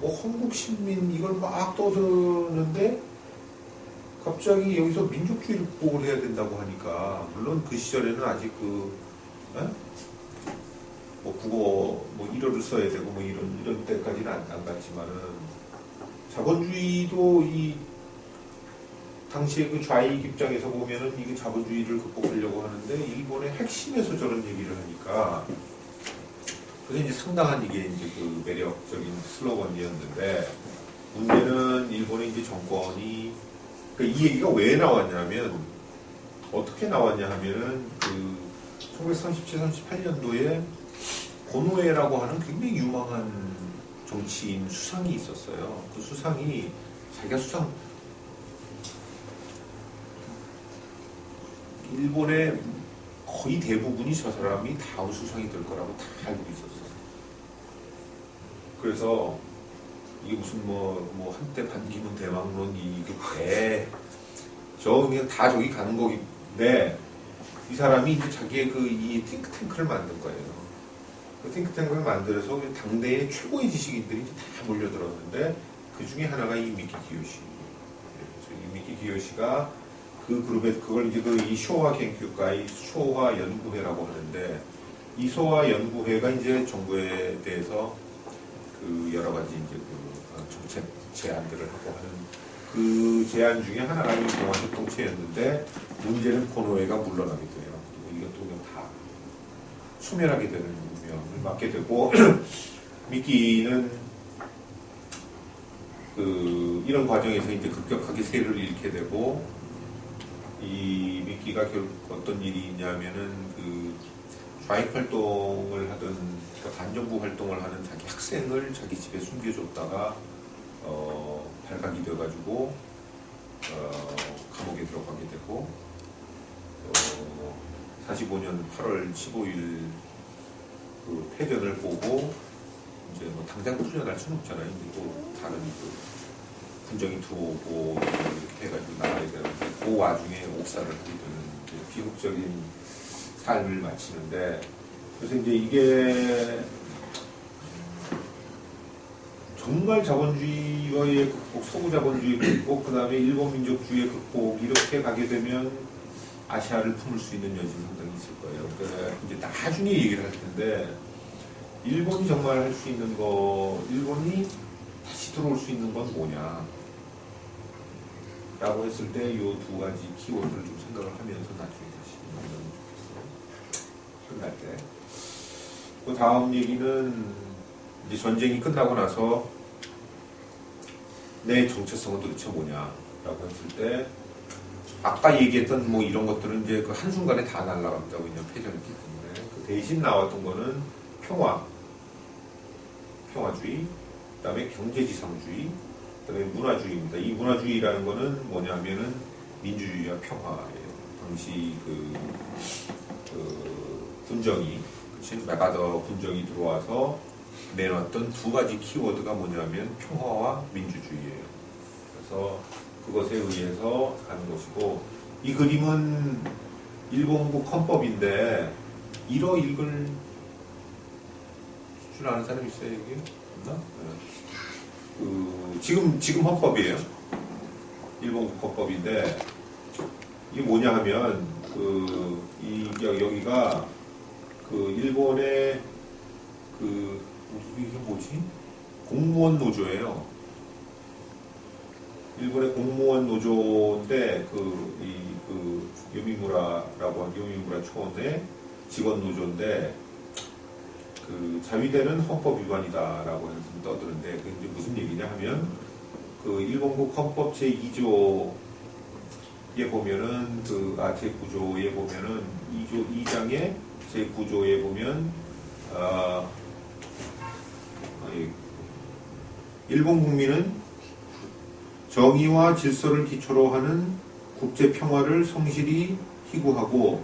S1: 뭐 헌국 신민 이걸 막 떠드는데 갑자기 여기서 민족주의를 극복을 해야 된다고 하니까 물론 그 시절에는 아직 뭐 국어 뭐 일어를 써야 되고 뭐 이런 때까지는 안 갔지만은 자본주의도 이 당시에 그 좌익 입장에서 보면은 이게 자본주의를 극복하려고 하는데 일본의 핵심에서 저런 얘기를 하니까 그래서 이제 상당한 이게 이제 그 매력적인 슬로건이었는데 문제는 일본의 이제 정권이 그러니까 이 얘기가 왜 나왔냐면 어떻게 나왔냐 하면은 그 1937, 38년도에 고노에라고 하는 굉장히 유망한 정치인 수상이 있었어요. 그 수상이 자기가 일본의 거의 대부분이 저 사람이 다음 수상이 될 거라고 다 알고 있었어요. 그래서 이게 무슨 뭐 한때 반기문 대망론 이게 저 그냥 다 저기 가는 거긴데 이 사람이 이제 자기의 이 띵크탱크를 만든 거예요. 그 띵크탱크를 만들어서 당대의 최고의 지식인들이 이제 다 몰려들었는데 그 중에 하나가 이 미키 기요시. 그래서 이 미키 기요시가 그 그룹에 그걸 이제 이 쇼와研究会, 쇼와 연구회라고 하는데 이 쇼와 연구회가 이제 정부에 대해서 그 여러 가지 이제 정책 제안들을 하고 하는 그 제안 중에 하나가 이 공화협동체였는데 문제는 코노에가 물러나게 돼요. 그리고 이것도 그냥 다 소멸하게 되는 운명을 맞게 되고 미끼는 이런 과정에서 이제 급격하게 세를 잃게 되고 이 미끼가 결국 어떤 일이 있냐면은 좌익 활동을 하던 반정부 활동을 하는 자기 학생을 자기 집에 숨겨줬다가 발각이 돼가지고 감옥에 들어가게 되고 45년 8월 15일 그 패전을 보고 이제 뭐 당장 풀려날 수는 없잖아요. 이제 또 다른 군정이 들어오고 이렇게 해가지고 나가야 되는데 그 와중에 옥사를 하게 되는 비극적인 삶을 마치는데 그래서 이제 이게 정말 자본주의의 극복, 서구 자본주의 극복, 그 다음에 일본 민족주의의 극복 이렇게 가게 되면 아시아를 품을 수 있는 여지는 상당히 있을 거예요. 그러니까 이제 나중에 얘기를 할 텐데 일본이 정말 할 수 있는 거, 일본이 다시 들어올 수 있는 건 뭐냐 라고 했을 때 이 두 가지 키워드를 좀 생각을 하면서 나중에 다시 넘어가면 좋겠어요. 끝날 때. 그 다음 얘기는 이제 전쟁이 끝나고 나서 내 정체성은 도대체 뭐냐라고 했을 때 아까 얘기했던 뭐 이런 것들은 이제 그 한순간에 다 날아갔다고 그냥 패전했기 때문에 그 대신 나왔던 거는 평화주의, 그 다음에 경제지상주의, 그 다음에 문화주의입니다. 이 문화주의라는 거는 뭐냐면은 민주주의와 평화예요. 당시 군정이, 메가더 군정이 들어와서 내놨던 두 가지 키워드가 뭐냐면 평화와 민주주의예요. 그래서 그것에 의해서 가는 것이고, 이 그림은 일본국 헌법인데 읽을 줄 아는 사람 있어요, 여기? 없나? 네. 지금 헌법이에요. 일본국 헌법인데 이게 뭐냐 하면 여기가 일본의 이게 뭐지? 공무원 노조예요. 일본의 공무원 노조인데 요미무라라고 하는 요미무라 초원의 직원 노조인데 자위대는 헌법 위반이다라고 해서 떠드는데 그게 이제 무슨 얘기냐 하면 일본국 헌법 제2조에 보면은 제9조에 보면은 2장의 제9조에 보면 일본 국민은 정의와 질서를 기초로 하는 국제 평화를 성실히 희구하고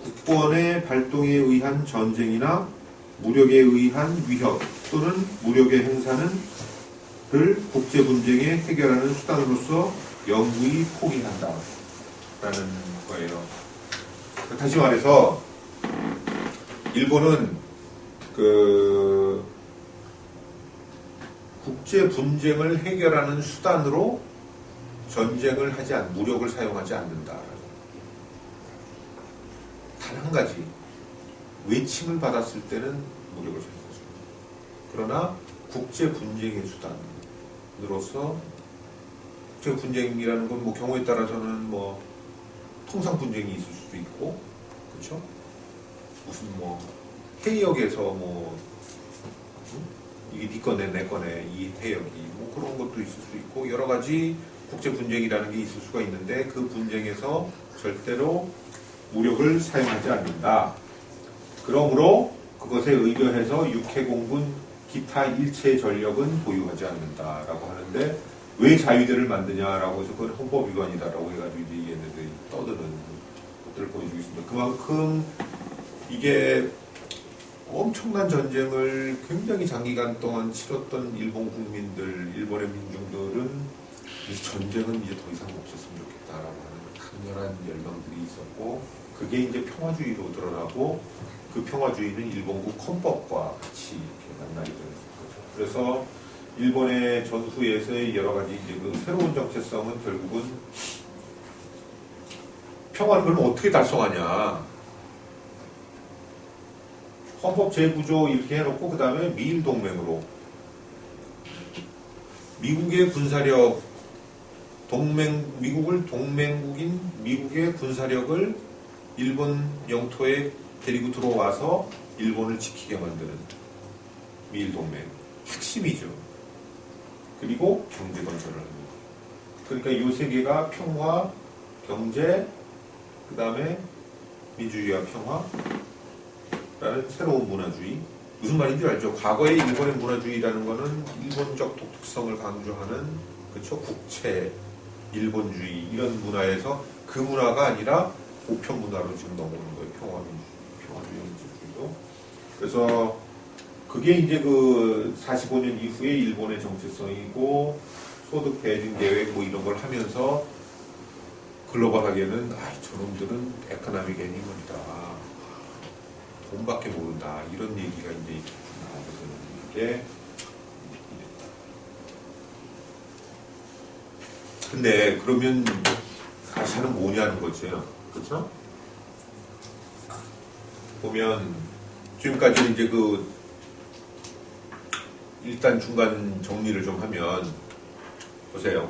S1: 국권의 발동에 의한 전쟁이나 무력에 의한 위협 또는 무력의 행사를 국제 분쟁에 해결하는 수단으로서 영구히 포기한다 라는 거예요. 다시 말해서 일본은 국제 분쟁을 해결하는 수단으로 전쟁을 무력을 사용하지 않는다. 단 한 가지, 외침을 받았을 때는 무력을 사용하죠. 그러나 국제 분쟁의 수단으로서 국제 분쟁이라는 건 뭐 경우에 따라서는 뭐 통상 분쟁이 있을 수도 있고, 그렇죠? 무슨 뭐 해역에서 이게 네 거네 내 거네 이 해역이 뭐 그런 것도 있을 수 있고 여러 가지 국제 분쟁이라는 게 있을 수가 있는데 그 분쟁에서 절대로 무력을 사용하지 않는다. 그러므로 그것에 의거해서 육해공군 기타 일체 전력은 보유하지 않는다라고 하는데 왜 자위대를 만드냐라고 해서 그건 헌법 위반이다라고 해가지고 이제 얘네들이 떠드는 것들을 보여주고 있습니다. 그만큼 이게 엄청난 전쟁을 굉장히 장기간 동안 치렀던 일본 국민들, 일본의 민중들은 이 전쟁은 이제 더 이상 없었으면 좋겠다라고 하는 강렬한 열망들이 있었고, 그게 이제 평화주의로 드러나고, 그 평화주의는 일본국 헌법과 같이 이렇게 만나게 되는 거죠. 그래서 일본의 전후에서의 여러 가지 이제 그 새로운 정체성은 결국은 평화를 그럼 어떻게 달성하냐. 헌법 재구조 이렇게 해놓고 그 다음에 미일 동맹으로 미국의 군사력 미국을 동맹국인 미국의 군사력을 일본 영토에 데리고 들어와서 일본을 지키게 만드는 미일 동맹 핵심이죠. 그리고 경제 건설을 합니다. 그러니까 이 세 개가 평화, 경제, 그 다음에 민주주의와 평화라는 새로운 문화주의. 무슨 말인지 알죠? 과거의 일본의 문화주의라는 거는 일본적 독특성을 강조하는, 그쵸? 국채, 일본주의 이런 문화에서 그 문화가 아니라 보편 문화로 지금 넘어오는 거예요. 평화주의, 민주주의도. 그래서 그게 이제 그 45년 이후에 일본의 정체성이고, 소득 배분 계획 뭐 이런 걸 하면서 글로벌하게는 저놈들은 에코노믹 애니멀이다, 돈밖에 모른다, 이런 얘기가 이제 나오게 되는 게. 근데 그러면 아시아는 뭐냐는 거죠. 그렇죠? 보면 지금까지 이제 그 일단 중간 정리를 좀 하면 보세요.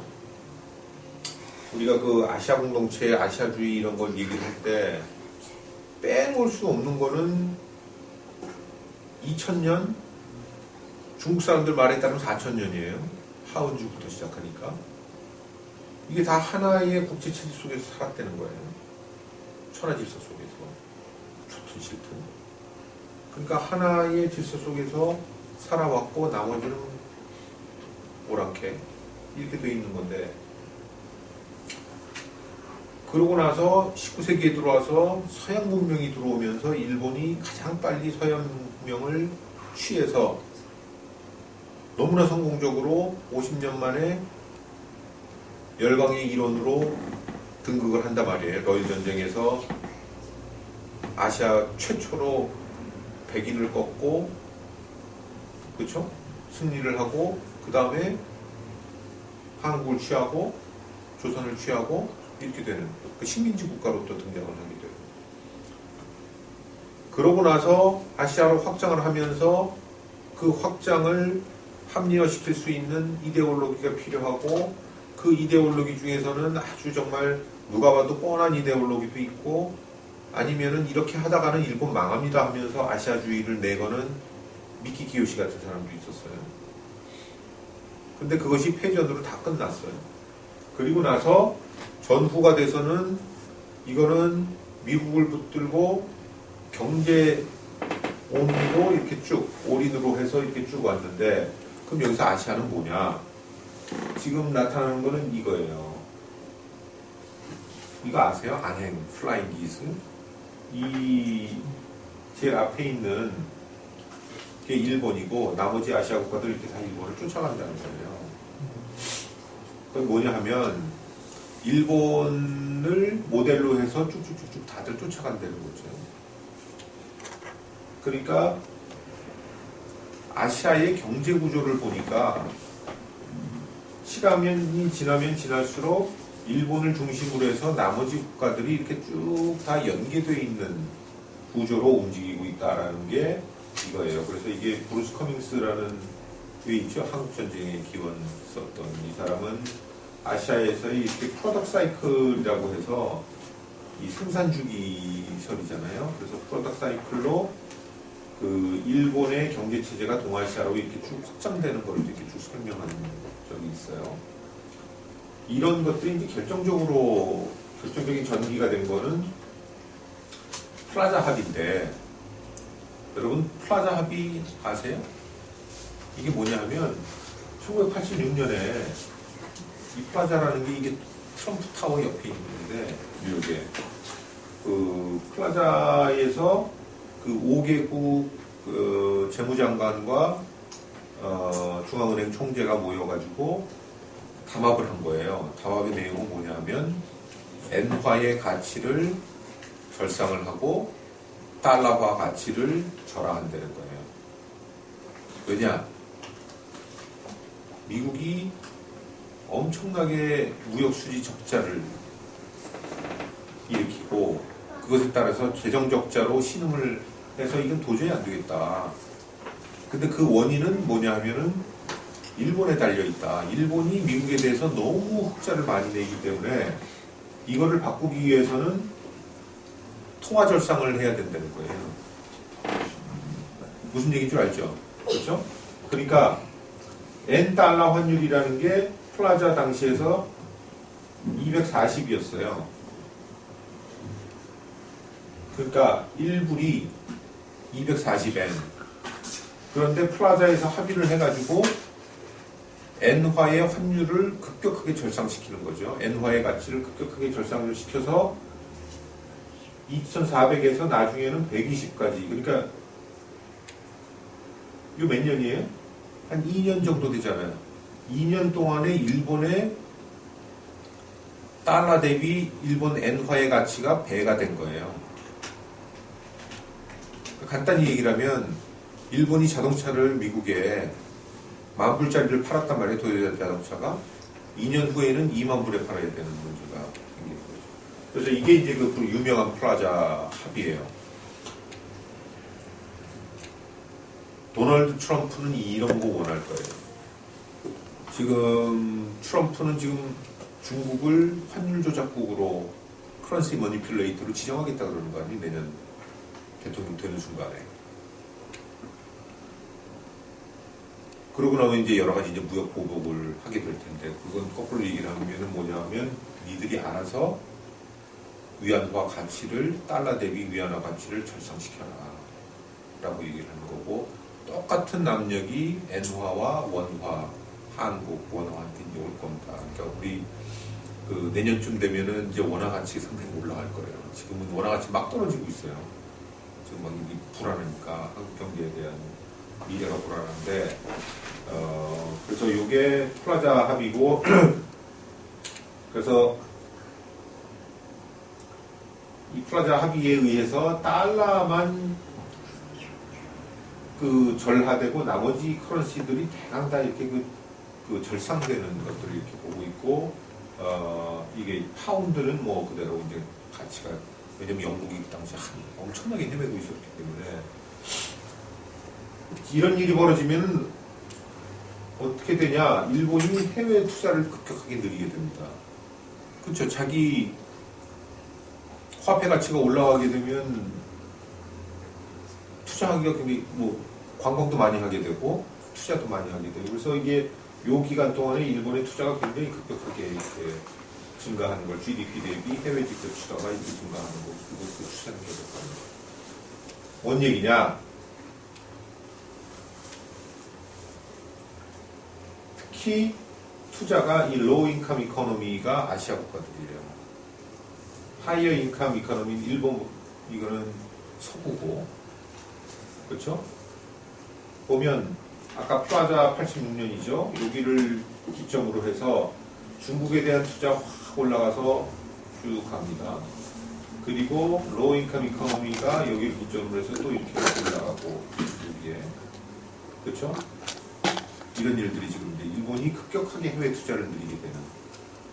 S1: 우리가 그 아시아 공동체, 아시아주의 이런 걸 얘기할 때 빼놓을 수 없는 거는 2000년, 중국 사람들 말에 따르면 4000년이에요. 하원주부터 시작하니까. 이게 다 하나의 국제체제 속에서 살았다는 거예요. 천하질서 속에서. 좋든 싫든. 그러니까 하나의 질서 속에서 살아왔고 나머지는 오랑캐 이렇게 돼 있는 건데, 그러고 나서 19세기에 들어와서 서양 문명이 들어오면서 일본이 가장 빨리 서양 문명을 취해서 너무나 성공적으로 50년 만에 열강의 일원으로 등극을 한단 말이에요. 러일 전쟁에서 아시아 최초로 백인을 꺾고, 그렇죠? 승리를 하고, 그 다음에 한국을 취하고 조선을 취하고 이렇게 되는 그 식민지 국가로 또 등장을 하게 돼요. 그러고 나서 아시아로 확장을 하면서 그 확장을 합리화시킬 수 있는 이데올로기가 필요하고, 그 이데올로기 중에서는 아주 정말 누가 봐도 뻔한 이데올로기도 있고, 아니면은 이렇게 하다가는 일본 망합니다 하면서 아시아주의를 내거는 미키 기요시 같은 사람도 있었어요. 근데 그것이 패전으로 다 끝났어요. 그리고 나서 전후가 돼서는 이거는 미국을 붙들고 경제 온으로 이렇게 쭉 올인으로 해서 이렇게 쭉 왔는데, 그럼 여기서 아시아는 뭐냐? 지금 나타나는 거는 이거예요. 이거 아세요? 안행, 플라잉 기스. 이 제일 앞에 있는 게 일본이고 나머지 아시아 국가들 이렇게 다 일본을 쫓아간다는 거예요. 그건 뭐냐 하면 일본을 모델로 해서 쭉쭉쭉쭉 다들 쫓아간다는 거죠. 그러니까 아시아의 경제 구조를 보니까 시간이 지나면 지날수록 일본을 중심으로 해서 나머지 국가들이 이렇게 쭉 다 연계되어 있는 구조로 움직이고 있다라는 게 이거예요. 그래서 이게 브루스 커밍스라는 왜 있죠? 한국전쟁에 기원 썼던 이 사람은 아시아에서의 이렇게 프로덕트 사이클이라고 해서 이 생산주기설이잖아요. 그래서 프로덕트 사이클로 그 일본의 경제체제가 동아시아로 이렇게 쭉 확장되는 걸 이렇게 쭉 설명한 적이 있어요. 이런 것들이 이제 결정적인 전기가 된 거는 플라자 합의인데, 여러분 플라자 합의 아세요? 이게 뭐냐 하면 1986년에 이 플라자라는 게 이게 트럼프 타워 옆에 있는데, 뉴욕에 그 플라자에서 그 5개국 그 재무장관과 중앙은행 총재가 모여가지고 담합을 한 거예요. 담합의 내용은 뭐냐면 엔화의 가치를 절상을 하고 달러화 가치를 절하한다는 거예요. 왜냐? 미국이 엄청나게 무역수지 적자를 일으키고 그것에 따라서 재정적자로 신음을 해서 이건 도저히 안 되겠다. 근데 그 원인은 뭐냐 하면은 일본에 달려있다. 일본이 미국에 대해서 너무 흑자를 많이 내기 때문에 이거를 바꾸기 위해서는 통화절상을 해야 된다는 거예요. 무슨 얘기인 줄 알죠? 그렇죠? 그러니까 엔달러 환율이라는 게 플라자 당시에서 240이었어요. 그러니까 1불이 240엔. 그런데 플라자에서 합의를 해가지고 엔화의 환율을 급격하게 절상시키는 거죠. 엔화의 가치를 급격하게 절상을 시켜서 2,400에서 나중에는 120까지. 그러니까 이거 몇 년이에요? 한 2년 정도 되잖아요. 2년 동안에 일본의 달러 대비 일본 엔화의 가치가 배가 된 거예요. 간단히 얘기를 하면 일본이 자동차를 미국에 10,000불짜리를 팔았단 말이에요. 도요타 자동차가. 2년 후에는 20,000불에 팔아야 되는 문제가 생기는 거죠. 그래서 이게 이제 그 유명한 플라자 합의예요. 도널드 트럼프는 이런 거 원할 거예요. 지금 트럼프는 지금 중국을 환율 조작국으로 커런시 머니퓰레이터로 지정하겠다 그러는 거 아니에요? 내년 대통령 되는 순간에. 그러고 나면 이제 여러 가지 이제 무역 보복을 하게 될 텐데, 그건 거꾸로 얘기를 하면은 뭐냐면, 니들이 알아서 위안화 가치를, 달러 대비 위안화 가치를 절상시켜라. 라고 얘기를 하는 거고, 똑같은 압력이 엔화와 원화, 한국 원화한테 이제 올 겁니다. 그러니까 우리 그 내년쯤 되면은 이제 원화 가치가 상당히 올라갈 거예요. 지금은 원화 가치 막 떨어지고 있어요. 지금 막 불안하니까 한국 경제에 대한 미래가 불안한데, 그래서 이게 플라자 합의고, 그래서 이 플라자 합의에 의해서 달러만 그 절하되고 나머지 커런시들이 대강 다 이렇게 그 절상되는 것들을 이렇게 보고 있고, 이게 파운드는 뭐 그대로 이제 가치가, 왜냐면 영국이 그 당시 엄청나게 헤매고 있었기 때문에, 이런 일이 벌어지면 어떻게 되냐? 일본이 해외 투자를 급격하게 늘리게 됩니다. 그렇죠. 자기 화폐 가치가 올라가게 되면 투자하기가 굉장히 뭐 관광도 많이 하게 되고 투자도 많이 하게 되고, 그래서 이게 요 기간 동안에 일본의 투자가 굉장히 급격하게 이렇게 증가하는 걸, GDP 대비 해외 직접 투자가 이렇게 증가하는 거, 그것도 추세는 계속 가는 거예요. 뭔 얘기냐? 특히 투자가 이 로우 인컴 이코노미가 아시아 국가들이래요. 하이어 인컴 이코노미는 일본, 이거는 서구고, 그렇죠? 보면 아까 플라자 86년이죠. 여기를 기점으로 해서 중국에 대한 투자 확 올라가서 쭉 갑니다. 그리고 로우 인컴 이코노미가 여기를 기점으로 해서 또 이렇게 올라가고, 여기에, 그렇죠? 이런 일들이 지금 이제 일본이 급격하게 해외 투자를 늘리게 되는.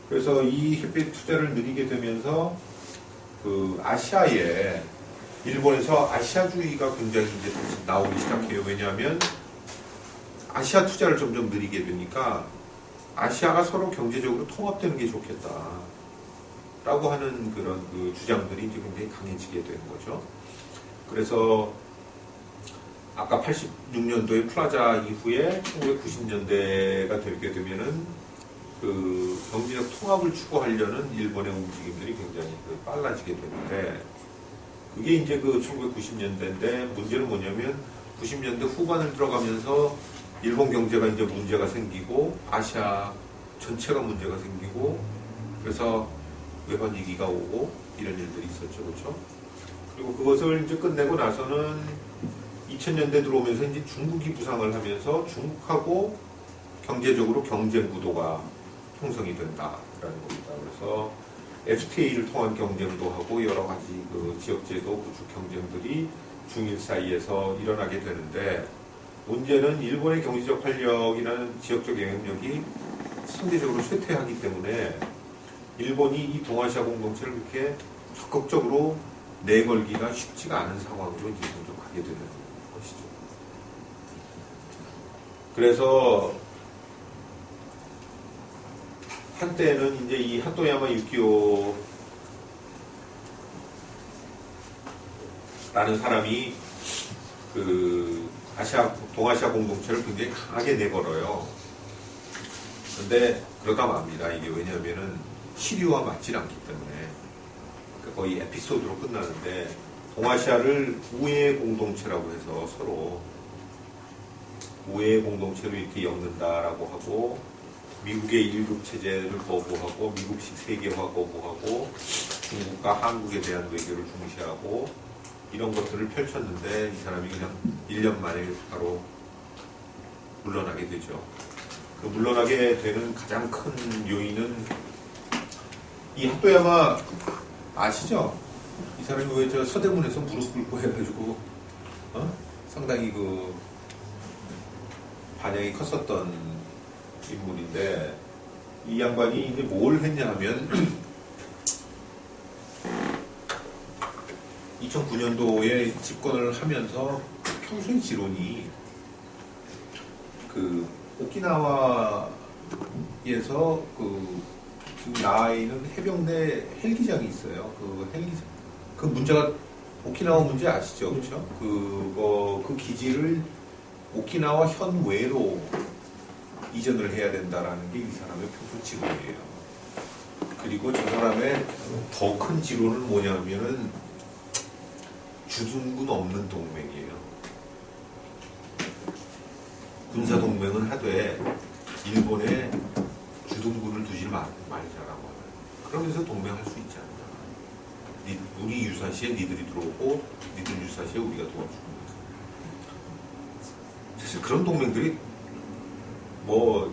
S1: 그래서 이 해외 투자를 늘리게 되면서 그 아시아에, 일본에서 아시아주의가 굉장히 이제 나오기 시작해요. 왜냐하면 아시아 투자를 점점 늘리게 되니까 아시아가 서로 경제적으로 통합되는 게 좋겠다. 라고 하는 그런 그 주장들이 이제 굉장히 강해지게 되는 거죠. 그래서 아까 86년도에 플라자 이후에 1990년대가 되게 되면은 그 경제적 통합을 추구하려는 일본의 움직임들이 굉장히 빨라지게 되는데, 그게 이제 그 1990년대인데, 문제는 뭐냐면 90년대 후반을 들어가면서 일본 경제가 이제 문제가 생기고 아시아 전체가 문제가 생기고, 그래서 외환 위기가 오고 이런 일들이 있었죠. 그렇죠? 그리고 그것을 이제 끝내고 나서는 2000년대 들어오면서 이제 중국이 부상을 하면서 중국하고 경제적으로 경쟁 구도가 형성이 된다라는 겁니다. 그래서 FTA를 통한 경쟁도 하고 여러 가지 그 지역제도 구축 경쟁들이 중일 사이에서 일어나게 되는데, 문제는 일본의 경제적 활력이라는 지역적 영향력이 상대적으로 쇠퇴하기 때문에 일본이 이 동아시아 공동체를 그렇게 적극적으로 내걸기가 쉽지가 않은 상황으로 이제 점점 가게 되는 것이죠. 그래서 한때는 이제 이 하토야마 유키오라는 사람이 그 동아시아 공동체를 굉장히 강하게 내걸어요. 근데 그러다 맙니다. 이게 왜냐하면은 시류와 맞질 않기 때문에. 그러니까 거의 에피소드로 끝나는데, 동아시아를 우애 공동체라고 해서 서로 우애 공동체로 이렇게 엮는다라고 하고, 미국의 1급 체제를 거부하고 미국식 세계화 거부하고 중국과 한국에 대한 외교를 중시하고 이런 것들을 펼쳤는데, 이 사람이 그냥 1년 만에 바로 물러나게 되죠. 그 물러나게 되는 가장 큰 요인은 이 하토야마 아시죠? 이 사람이 왜 저 서대문에서 무릎 꿇고 해가지고 상당히 그 반향이 컸었던 인물인데, 이 양반이 이제 뭘 했냐 하면 2009년도에 집권을 하면서 평소의 지론이 그 오키나와에서 그 지금 나와 있는 해병대 헬기장이 있어요. 그 문제가 오키나와 문제 아시죠? 그렇죠? 그 기지를 오키나와 현외로 이전을 해야 된다라는 게 이 사람의 평소 지론이에요. 그리고 저 사람의 더 큰 지론은 뭐냐면은 주둔군 없는 동맹이에요. 군사 동맹은 하되 일본에 주둔군을 두지 말자라고. 그러면서 동맹할 수 있지 않나. 우리 유사시에 니들이 들어오고 니들 유사시에 우리가 도와주고. 사실 그런 동맹들이 뭐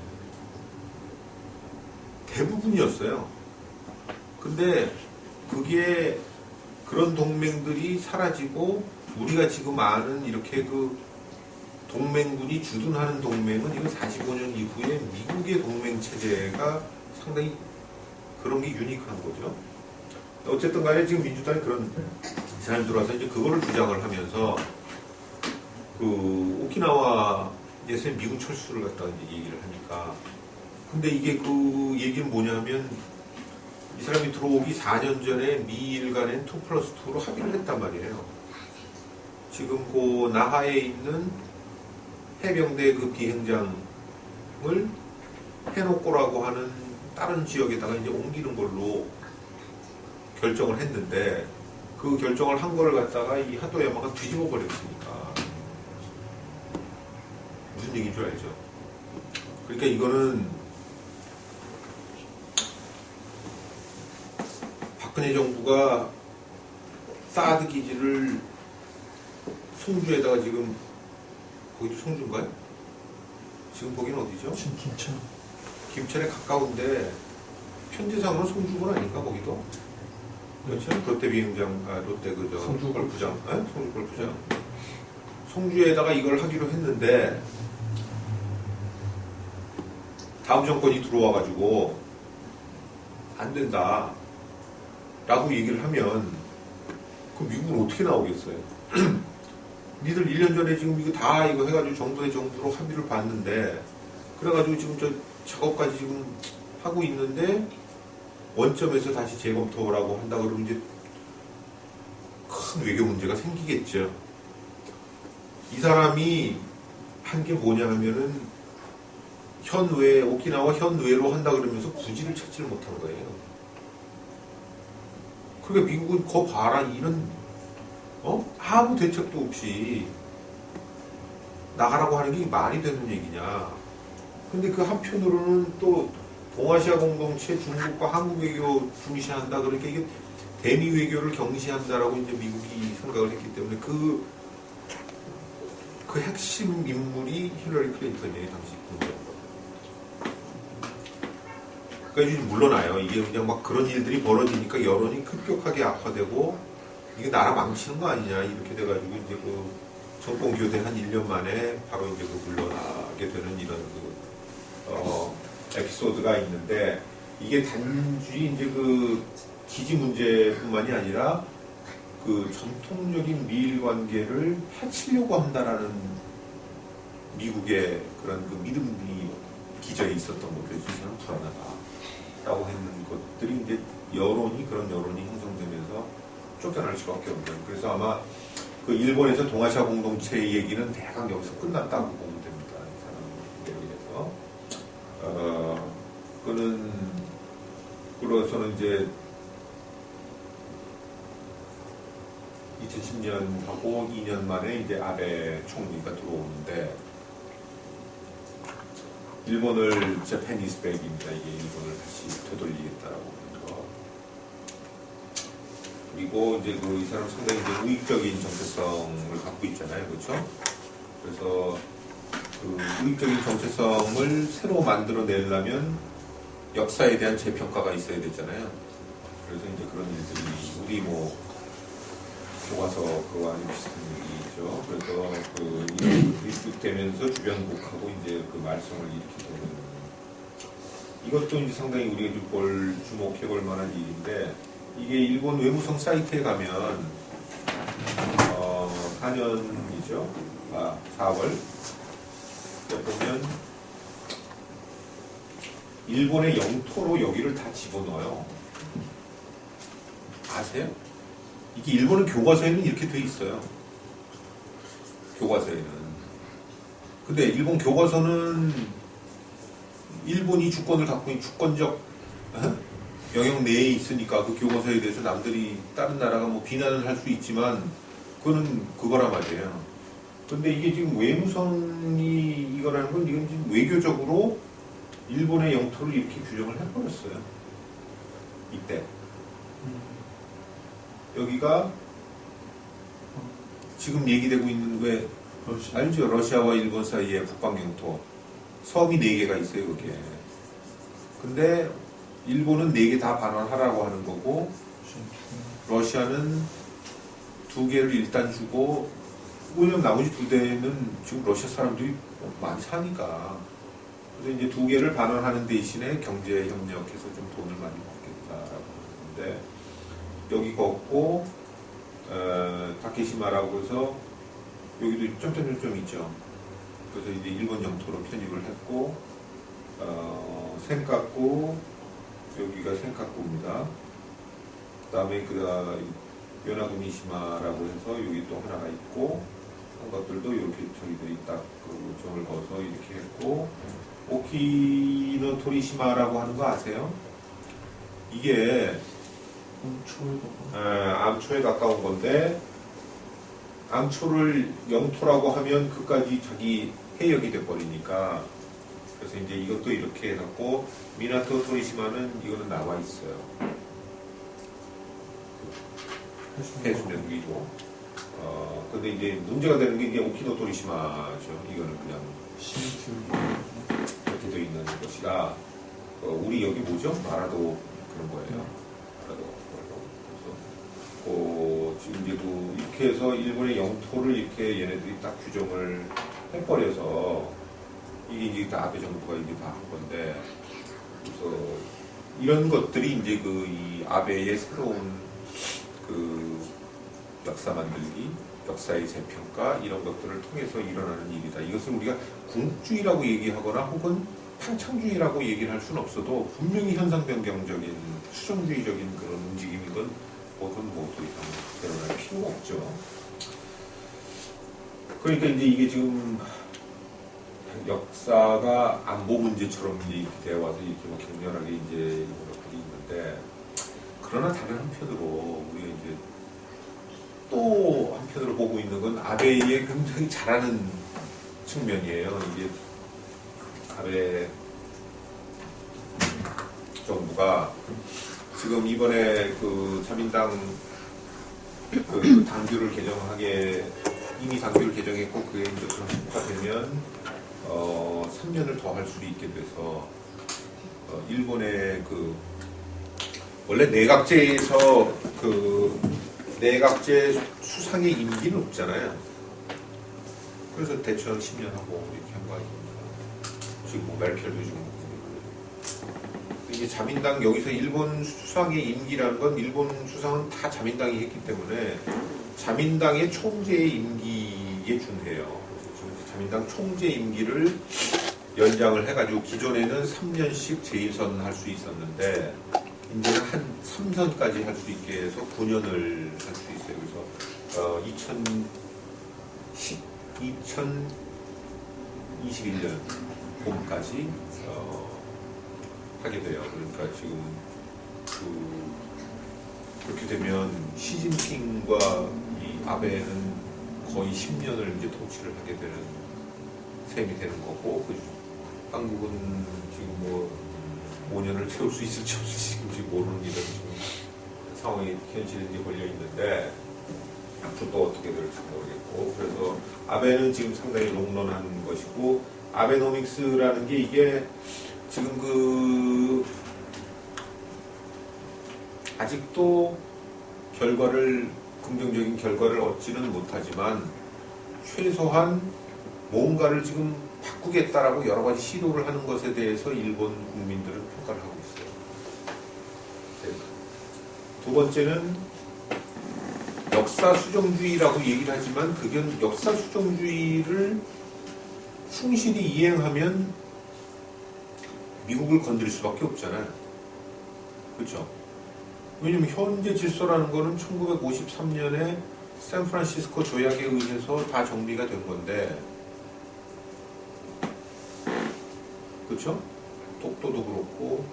S1: 대부분이었어요. 근데 그게 그런 동맹들이 사라지고 우리가 지금 아는 이렇게 그 동맹군이 주둔하는 동맹은 이건 45년 이후에 미국의 동맹 체제가 상당히 그런 게 유니크한 거죠. 어쨌든 간에 지금 민주당이 그런 사람이 들어와서 이제 그거를 주장을 하면서 그 오키나와에서 미군 철수를 갖다가 이제 얘기를 하니까, 근데 이게 그 얘기는 뭐냐면 이 사람이 들어오기 4년 전에 미일 간엔 2+2로 합의를 했단 말이에요. 지금 그 나하에 있는 해병대 그 비행장을 해놓고라고 하는 다른 지역에다가 이제 옮기는 걸로 결정을 했는데, 그 결정을 한 거를 갖다가 이 하토야마가 뒤집어 버렸으니까 무슨 얘기인 줄 알죠? 그러니까 이거는 박근혜 정부가 사드 기지를 송주에다가 지금, 거기도 송주인가요? 지금 거기는 어디죠?
S2: 지금 김천.
S1: 김천에 가까운데 현지상으로 송주군 아닌가 거기도? 그렇죠? 롯데 비행장, 롯데 그저
S2: 송주
S1: 골프장, 송주 골프장. 송주에다가 이걸 하기로 했는데 다음 정권이 들어와가지고 안 된다 라고 얘기를 하면 그 미국은 어떻게 나오겠어요? 니들 1년 전에 지금 이거 다 이거 해가지고 정부 대 정부로 합의를 봤는데, 그래가지고 지금 저 작업까지 지금 하고 있는데 원점에서 다시 재검토라고 한다 그러면 이제 큰 외교 문제가 생기겠죠. 이 사람이 한 게 뭐냐 하면은 현외, 오키나와 현외로 한다 그러면서 구지를 찾지를 못한 거예요. 그러니까 미국은 거 봐라, 이런 아무 대책도 없이 나가라고 하는 게 말이 되는 얘기냐. 근데 그 한편으로는 또 동아시아 공동체 중국과 한국 외교 중시한다. 그러니까 이게 대미 외교를 경시한다라고 이제 미국이 생각을 했기 때문에 그 그 핵심 인물이 힐러리 클린턴이에요, 당시 국무장관. 그러니까 이제 물러나요. 이게 그냥 막 그런 일들이 벌어지니까 여론이 급격하게 악화되고 이게 나라 망치는 거 아니냐 이렇게 돼가지고 이제 그 정권 교대한 1년 만에 바로 이제 그 물러나게 되는 이런 그 에피소드가 있는데 이게 단지 이제 그 기지 문제뿐만이 아니라 그 전통적인 미일 관계를 해치려고 한다라는 미국의 그런 그 믿음이 기저에 있었던 것들이 저는 불안하다라고 했는 것들이 이제 그런 여론이 형성되면서 쫓겨날 수밖에 없는. 그래서 아마 그 일본에서 동아시아 공동체 얘기는 대강 여기서 끝났다고 보면 됩니다. 이 사람에 대해서. 그래서는 이제 2010년하고 2년 만에 이제 아베 총리가 들어오는데 일본을 재패니스 백입니다. 이게 일본을 다시 되돌리겠다라고 하는 거. 그리고 이제 이 사람 상당히 이제 우익적인 정체성을 갖고 있잖아요, 그렇죠? 그래서 그 우익적인 정체성을 새로 만들어내려면 역사에 대한 재평가가 있어야 되잖아요. 그래서 이제 그런 일들이 우리 교과서 그거 아닌 비슷한 얘기죠. 그래서 일축되면서 주변국하고 이제 그 말썽을 일으키게 되는 이것도 이제 상당히 우리가 좀 주목해볼 만한 일인데 이게 일본 외무성 사이트에 가면 4년이죠. 4월 보면 일본의 영토로 여기를 다 집어넣어요. 아세요? 이게 일본의 교과서에는 이렇게 돼 있어요. 교과서에는. 근데 일본 교과서는 일본이 주권을 갖고 있는 주권적 영역 내에 있으니까 그 교과서에 대해서 남들이 다른 나라가 비난을 할 수 있지만 그거는 그거란 말이에요. 근데 이게 지금 외무성이 이거라는 건 이건 지금 외교적으로 일본의 영토를 이렇게 규정을 해버렸어요. 이때. 여기가 지금 얘기되고 있는 알죠? 러시아와 일본 사이에 북방 영토. 섬이 4개가 있어요, 거기에. 근데 일본은 4개 다 반환하라고 하는 거고 러시아는 2개를 일단 주고 왜냐면 나머지 2대는 지금 러시아 사람들이 많이 사니까 그래서 이제 2개를 반환하는 대신에 경제 협력해서 좀 돈을 많이 받겠다라고 하는데 여기가 없고 다케시마라고 해서 여기도 점점점점 있죠. 그래서 이제 일본 영토로 편입을 했고 센카쿠 여기가 센카쿠입니다. 그다음에 요나구미시마라고 해서 여기 또 하나가 있고 한 것들도 이렇게 저희들이 딱 그 점을 그어서 이렇게 했고 오키노토리시마라고 하는 거 아세요? 이게 암초에 가까운 건데 암초를 영토라고 하면 그까지 자기 해역이 돼버리니까 그래서 이제 이것도 이렇게 해갖고 미나토 토리시마는 이거는 나와 있어요. 해수면위로. 근데 이제 문제가 되는 게 이제 오키노토리시마죠. 이거는 그냥 이렇게 되어 있는 것이라 우리 여기 뭐죠? 마라도 그런 거예요. 그래서 지금 이제 이렇게 해서 일본의 영토를 이렇게 얘네들이 딱 규정을 해버려서 이게 이제 다 아베 정부가 이제 다 한 건데 그래서 이런 것들이 이제 이 아베의 새로운 역사 만들기, 역사의 재평가 이런 것들을 통해서 일어나는 일이다. 이것을 우리가 궁극주의라고 얘기하거나 혹은 팽창주의라고 얘기를 할 수는 없어도 분명히 현상변경적인 수정주의적인 그런 움직임인 건 뭐든 더 이상 드러날 필요가 없죠. 그러니까 이제 이게 지금 역사가 안보 문제처럼 이렇게 되어 와서 이렇게 격렬하게 이제 이런 것들이 있는데 그러나 다른 한편으로 우리가 이제 또 한편으로 보고 있는 건 아베의 굉장히 잘하는 측면이에요. 이게 아베 정부가 지금 이번에 자민당 당규를 개정하게 이미 당규를 개정했고 그게 이제 정식화되면 3년을 더 할 수도 있게 돼서 일본의 그 원래 내각제에서 그 내각제 수상의 임기는 없잖아요. 그래서 대처형 10년 하고 이렇게 한 거 아닙니까? 지금 뭐 메르켈도 지금 이게 자민당 여기서 일본 수상의 임기라는 건 일본 수상은 다 자민당이 했기 때문에 자민당의 총재의 임기에 준해요. 그래서 자민당 총재 임기를 연장을 해가지고 기존에는 3년씩 재임선할 수 있었는데 이제는 한 3선까지 할 수 있게 해서 9년을 할 수 있어요. 그래서 2021년 봄까지 하게 돼요. 그러니까 지금 그렇게 되면 시진핑과 이 아베는 거의 10년을 이제 통치를 하게 되는 셈이 되는 거고, 한국은 지금 뭐 5년을 채울 수 있을지 없을지 모르는 이런 지금 상황이 현실에 이제 걸려 있는데 앞으로 또 어떻게 될지 모르겠고, 그래서 아베는 지금 상당히 롱런한 것이고, 아베노믹스라는 게 이게 지금 아직도 긍정적인 결과를 얻지는 못하지만 최소한 뭔가를 지금 바꾸겠다라고 여러 가지 시도를 하는 것에 대해서 일본 국민들은 평가를 하고 있어요. 두 번째는 역사 수정주의라고 얘기를 하지만 그게 역사 수정주의를 충실히 이행하면 미국을 건드릴 수밖에 없잖아요. 그렇죠? 왜냐면 현재 질서라는 거는 1953년에 샌프란시스코 조약에 의해서 다 정리가 된 건데, 그렇죠? 독도도 그렇고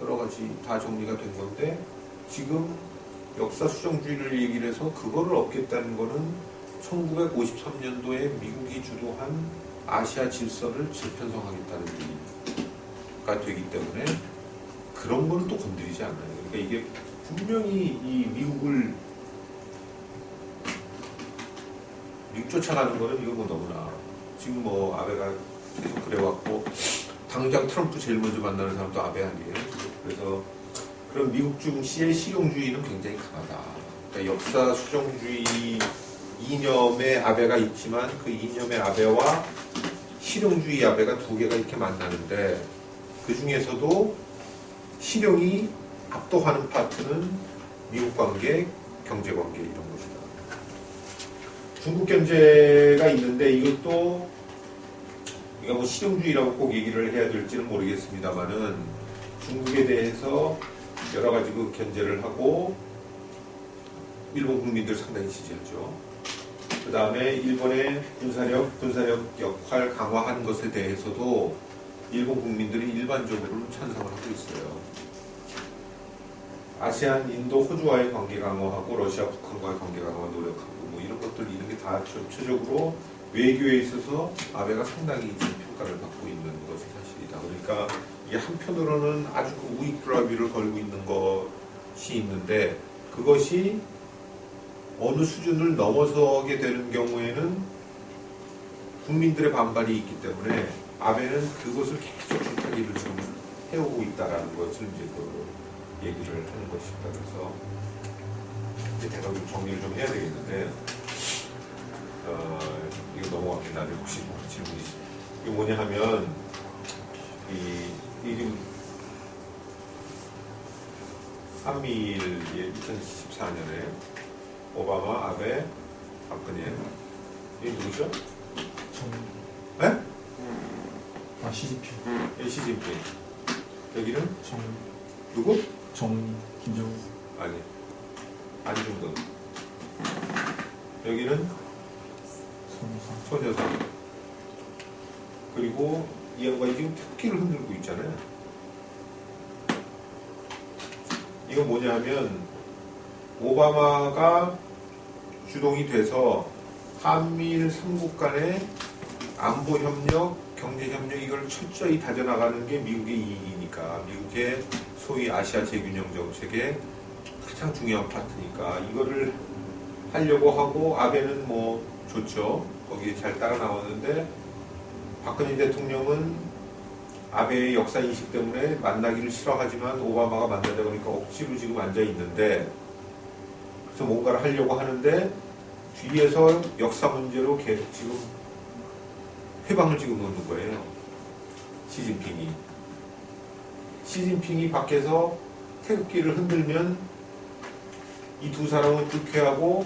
S1: 여러 가지 다 정리가 된 건데, 지금 역사 수정주의를 얘기를 해서 그거를 얻겠다는 거는 1953년도에 미국이 주도한 아시아 질서를 재편성하겠다는 얘기가 되기 때문에 그런 거는 또 건드리지 않아요. 그러니까 이게 분명히 이 미국 쫓아가는 거는 이거 뭐 너무나 지금 뭐 아베가 계속 그래왔고, 당장 트럼프 제일 먼저 만나는 사람도 아베 아니에요. 그래서 그런 미국 중시의 실용주의는 굉장히 강하다. 그러니까 역사 수정주의 이념의 아베가 있지만 그 이념의 아베와 실용주의 아베가 두 개가 이렇게 만나는데, 그 중에서도 실용이 압도하는 파트는 미국 관계, 경제 관계 이런 것이다. 중국 견제가 있는데 이것도 우리가 뭐 실용주의라고 꼭 얘기를 해야 될지는 모르겠습니다만은 중국에 대해서 여러 가지 그 견제를 하고 일본 국민들 상당히 지지하죠. 그 다음에 일본의 군사력 역할 강화한 것에 대해서도 일본 국민들이 일반적으로는 찬성을 하고 있어요. 아시안, 인도, 호주와의 관계 강화하고 러시아, 북한과의 관계 강화 노력하고 뭐 이런 것들, 이런 게 다 전체적으로 외교에 있어서 아베가 상당히 지금 평가를 받고 있는 것이 사실이다. 그러니까 이게 한편으로는 아주 그 우익 드라이브를 걸고 있는 것이 있는데, 그것이 어느 수준을 넘어서게 되는 경우에는 국민들의 반발이 있기 때문에 아베는 그것을 계속 줄타기를 좀 해오고 있다라는 것을 이제 얘기를 하는 것입니다. 그래서 이제 제가 좀 정리를 좀 해야 되겠는데, 이거 넘어갈게요. 나중에 혹시 뭐 질문이 이게 뭐냐 하면 이 지금 한미일 2014년에 오바마, 아베, 박근혜, 이게 누구죠? 네?
S2: 시진핑.
S1: 예, 시진핑. 여기는
S2: 정.
S1: 누구?
S2: 김정은.
S1: 아니, 안중근. 여기는 손여상. 그리고 이 양반이 지금 태극기를 흔들고 있잖아요. 이건 뭐냐 하면 오바마가 주동이 돼서 한미일 3국 간의 안보 협력, 경제 협력 이걸 철저히 다져나가는 게 미국의 이익이니까, 미국의 소위 아시아 재균형 정책의 가장 중요한 파트니까 이거를 하려고 하고 아베는 뭐 좋죠. 거기에 잘 따라 나왔는데 박근혜 대통령은 아베의 역사 인식 때문에 만나기를 싫어하지만 오바마가 만나자 그러니까 억지로 지금 앉아 있는데 그래서 뭔가를 하려고 하는데 뒤에서 역사 문제로 계속 지금 회방을 지금 놓는 거예요. 시진핑이 밖에서 태극기를 흔들면 이 두 사람은 불쾌하고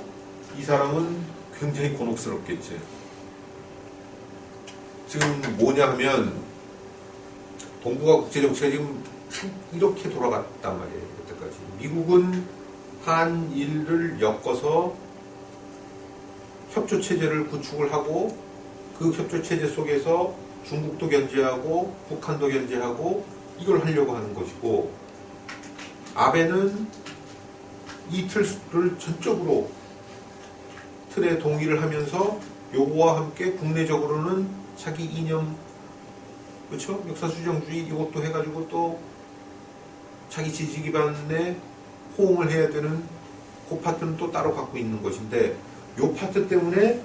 S1: 이 사람은 굉장히 곤혹스럽겠지. 지금 뭐냐 하면 동북아 국제정치가 지금 이렇게 돌아갔단 말이에요. 여태까지. 미국은 한일을 엮어서 협조체제를 구축을 하고 그 협조체제 속에서 중국도 견제하고 북한도 견제하고 이걸 하려고 하는 것이고 아베는 이 틀을 전적으로 틀에 동의를 하면서 요거와 함께 국내적으로는 자기 이념 그렇죠? 역사수정주의 이것도 해가지고 또 자기 지지 기반에 호응을 해야 되는 그 파트는 또 따로 갖고 있는 것인데 요 파트 때문에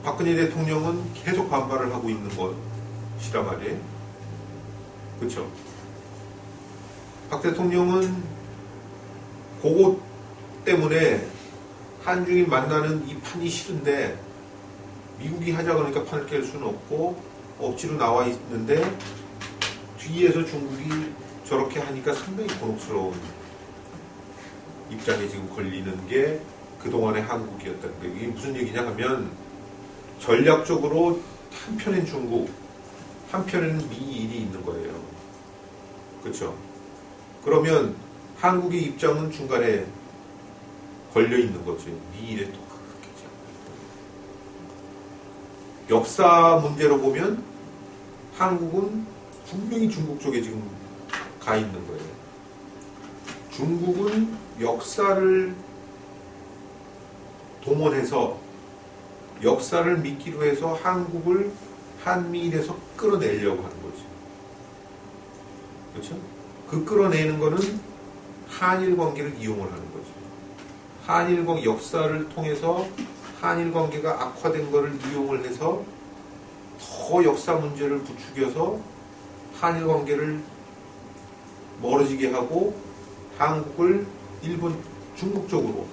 S1: 박근혜 대통령은 계속 반발을 하고 있는 것이란 말이에요. 그렇죠? 박 대통령은 그것 때문에 한중일 만나는 이 판이 싫은데 미국이 하자 그러니까 판을 깰 수는 없고 억지로 나와 있는데 뒤에서 중국이 저렇게 하니까 상당히 곤혹스러운 입장에 지금 걸리는 게 그동안의 한국이었다는 거예요. 이게 무슨 얘기냐 하면 전략적으로 한편엔 중국, 한편에는 미일이 있는 거예요. 그렇죠? 그러면 한국의 입장은 중간에 걸려 있는 거죠. 미일에 또 가깝겠죠. 역사 문제로 보면 한국은 분명히 중국 쪽에 지금 가 있는 거예요. 중국은 역사를 동원해서 역사를 미끼로 해서 한국을 한미일에서 끌어내려고 하는 거죠. 그렇죠? 그 끌어내는 거는 한일 관계를 이용을 하는 거죠. 한일 역사를 통해서 한일 관계가 악화된 것을 이용을 해서 더 역사 문제를 부추겨서 한일 관계를 멀어지게 하고 한국을 일본, 중국 쪽으로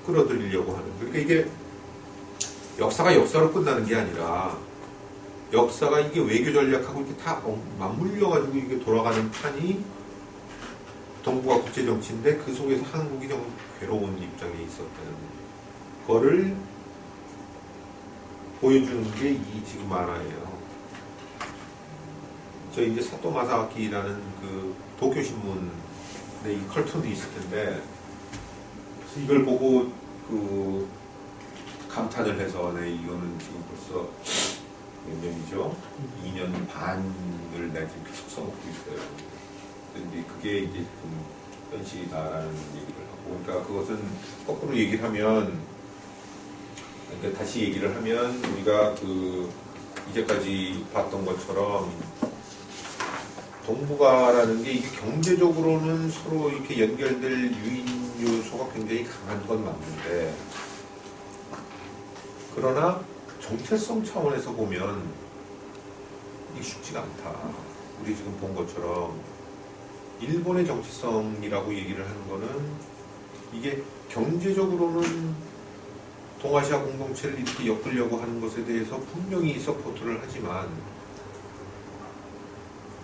S1: 끌어들이려고 하는. 그러니까 이게 역사가 역사로 끝나는 게 아니라 역사가 이게 외교 전략하고 이렇게 다 맞물려가지고 이게 돌아가는 판이 동북아 국제정치인데 그 속에서 한국이 좀 괴로운 입장에 있었다는 거를 보여주는 게 이 지금 만화예요. 저 이제 사토 마사키라는 그 도쿄신문에 이 컬툰도 있을 텐데 그래서 이걸 보고 그 감탄을 해서 네, 이거는 지금 벌써 몇 년이죠? 2년 반을 내가 지금 계속 써먹고 있어요. 근데 그게 이제 좀 현실이다라는 얘기를 하고, 그러니까 그것은 거꾸로 얘기를 하면, 그러니까 다시 얘기를 하면 우리가 그 이제까지 봤던 것처럼 동북아라는 게 이게 경제적으로는 서로 이렇게 연결될 유인 요소가 굉장히 강한 건 맞는데, 그러나 정체성 차원에서 보면 이게 쉽지가 않다. 우리 지금 본 것처럼 일본의 정체성이라고 얘기를 하는 거는 이게 경제적으로는 동아시아 공동체를 이렇게 엮으려고 하는 것에 대해서 분명히 서포트를 하지만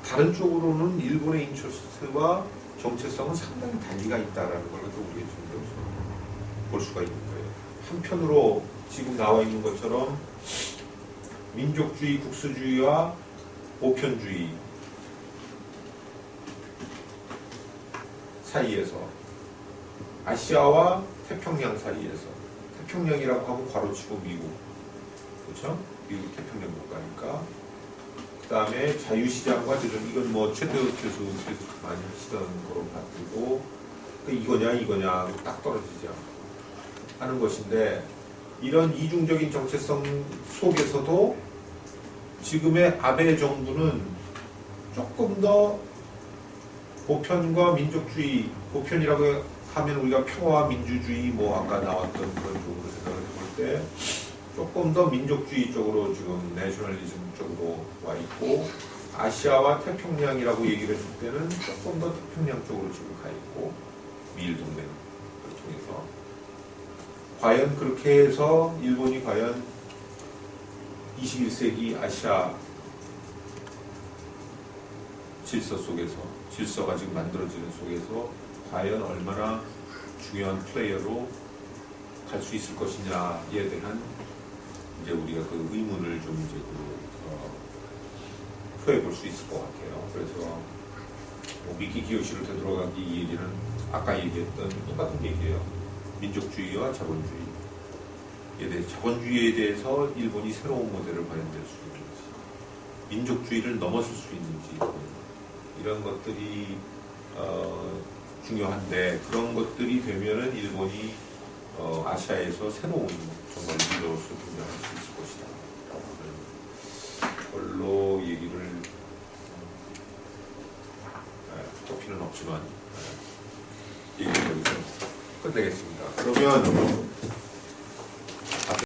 S1: 다른 쪽으로는 일본의 인터레스트와 정체성은 상당히 달리가 있다라는 걸 우리가 지금 볼 수가 있는 거예요. 한편으로 지금 나와 있는 것처럼 민족주의, 국수주의와 보편주의 사이에서 아시아와 태평양 사이에서 태평양이라고 하고 괄호치고 미국 그렇죠? 미국 태평양 국가니까 그 다음에 자유시장과 제조업 이건 뭐 최대호 교수 많이 하시던 거로 바꾸고 이거냐 딱 떨어지죠 하는 것인데 이런 이중적인 정체성 속에서도 지금의 아베 정부는 조금 더 보편과 민족주의, 보편이라고 하면 우리가 평화와 민주주의 뭐 아까 나왔던 그런 쪽으로 생각을 해볼 때 조금 더 민족주의 쪽으로 지금 내셔널리즘 쪽으로 와 있고 아시아와 태평양이라고 얘기를 했을 때는 조금 더 태평양 쪽으로 지금 가 있고 미일 동맹을 통해서 과연 그렇게 해서 일본이 과연 21세기 아시아 질서가 지금 만들어지는 속에서 과연 얼마나 중요한 플레이어로 갈 수 있을 것이냐에 대한 이제 우리가 그 의문을 좀 이제 표해볼 수 있을 것 같아요. 그래서 뭐 미키 키요시를 되돌아가기 이 얘기는 아까 얘기했던 똑같은 얘기예요. 민족주의와 자본주의에 대해서 일본이 새로운 모델을 과연 낼 수 있는지, 민족주의를 넘어설 수 있는지 이런 것들이 중요한데 그런 것들이 되면은 일본이 아시아에서 새로운 정말 리더로서 등장할 수 있을 것이다. 별로 얘기를 할 필요는 없지만 얘기를 여기서 끝내겠습니다. 그러면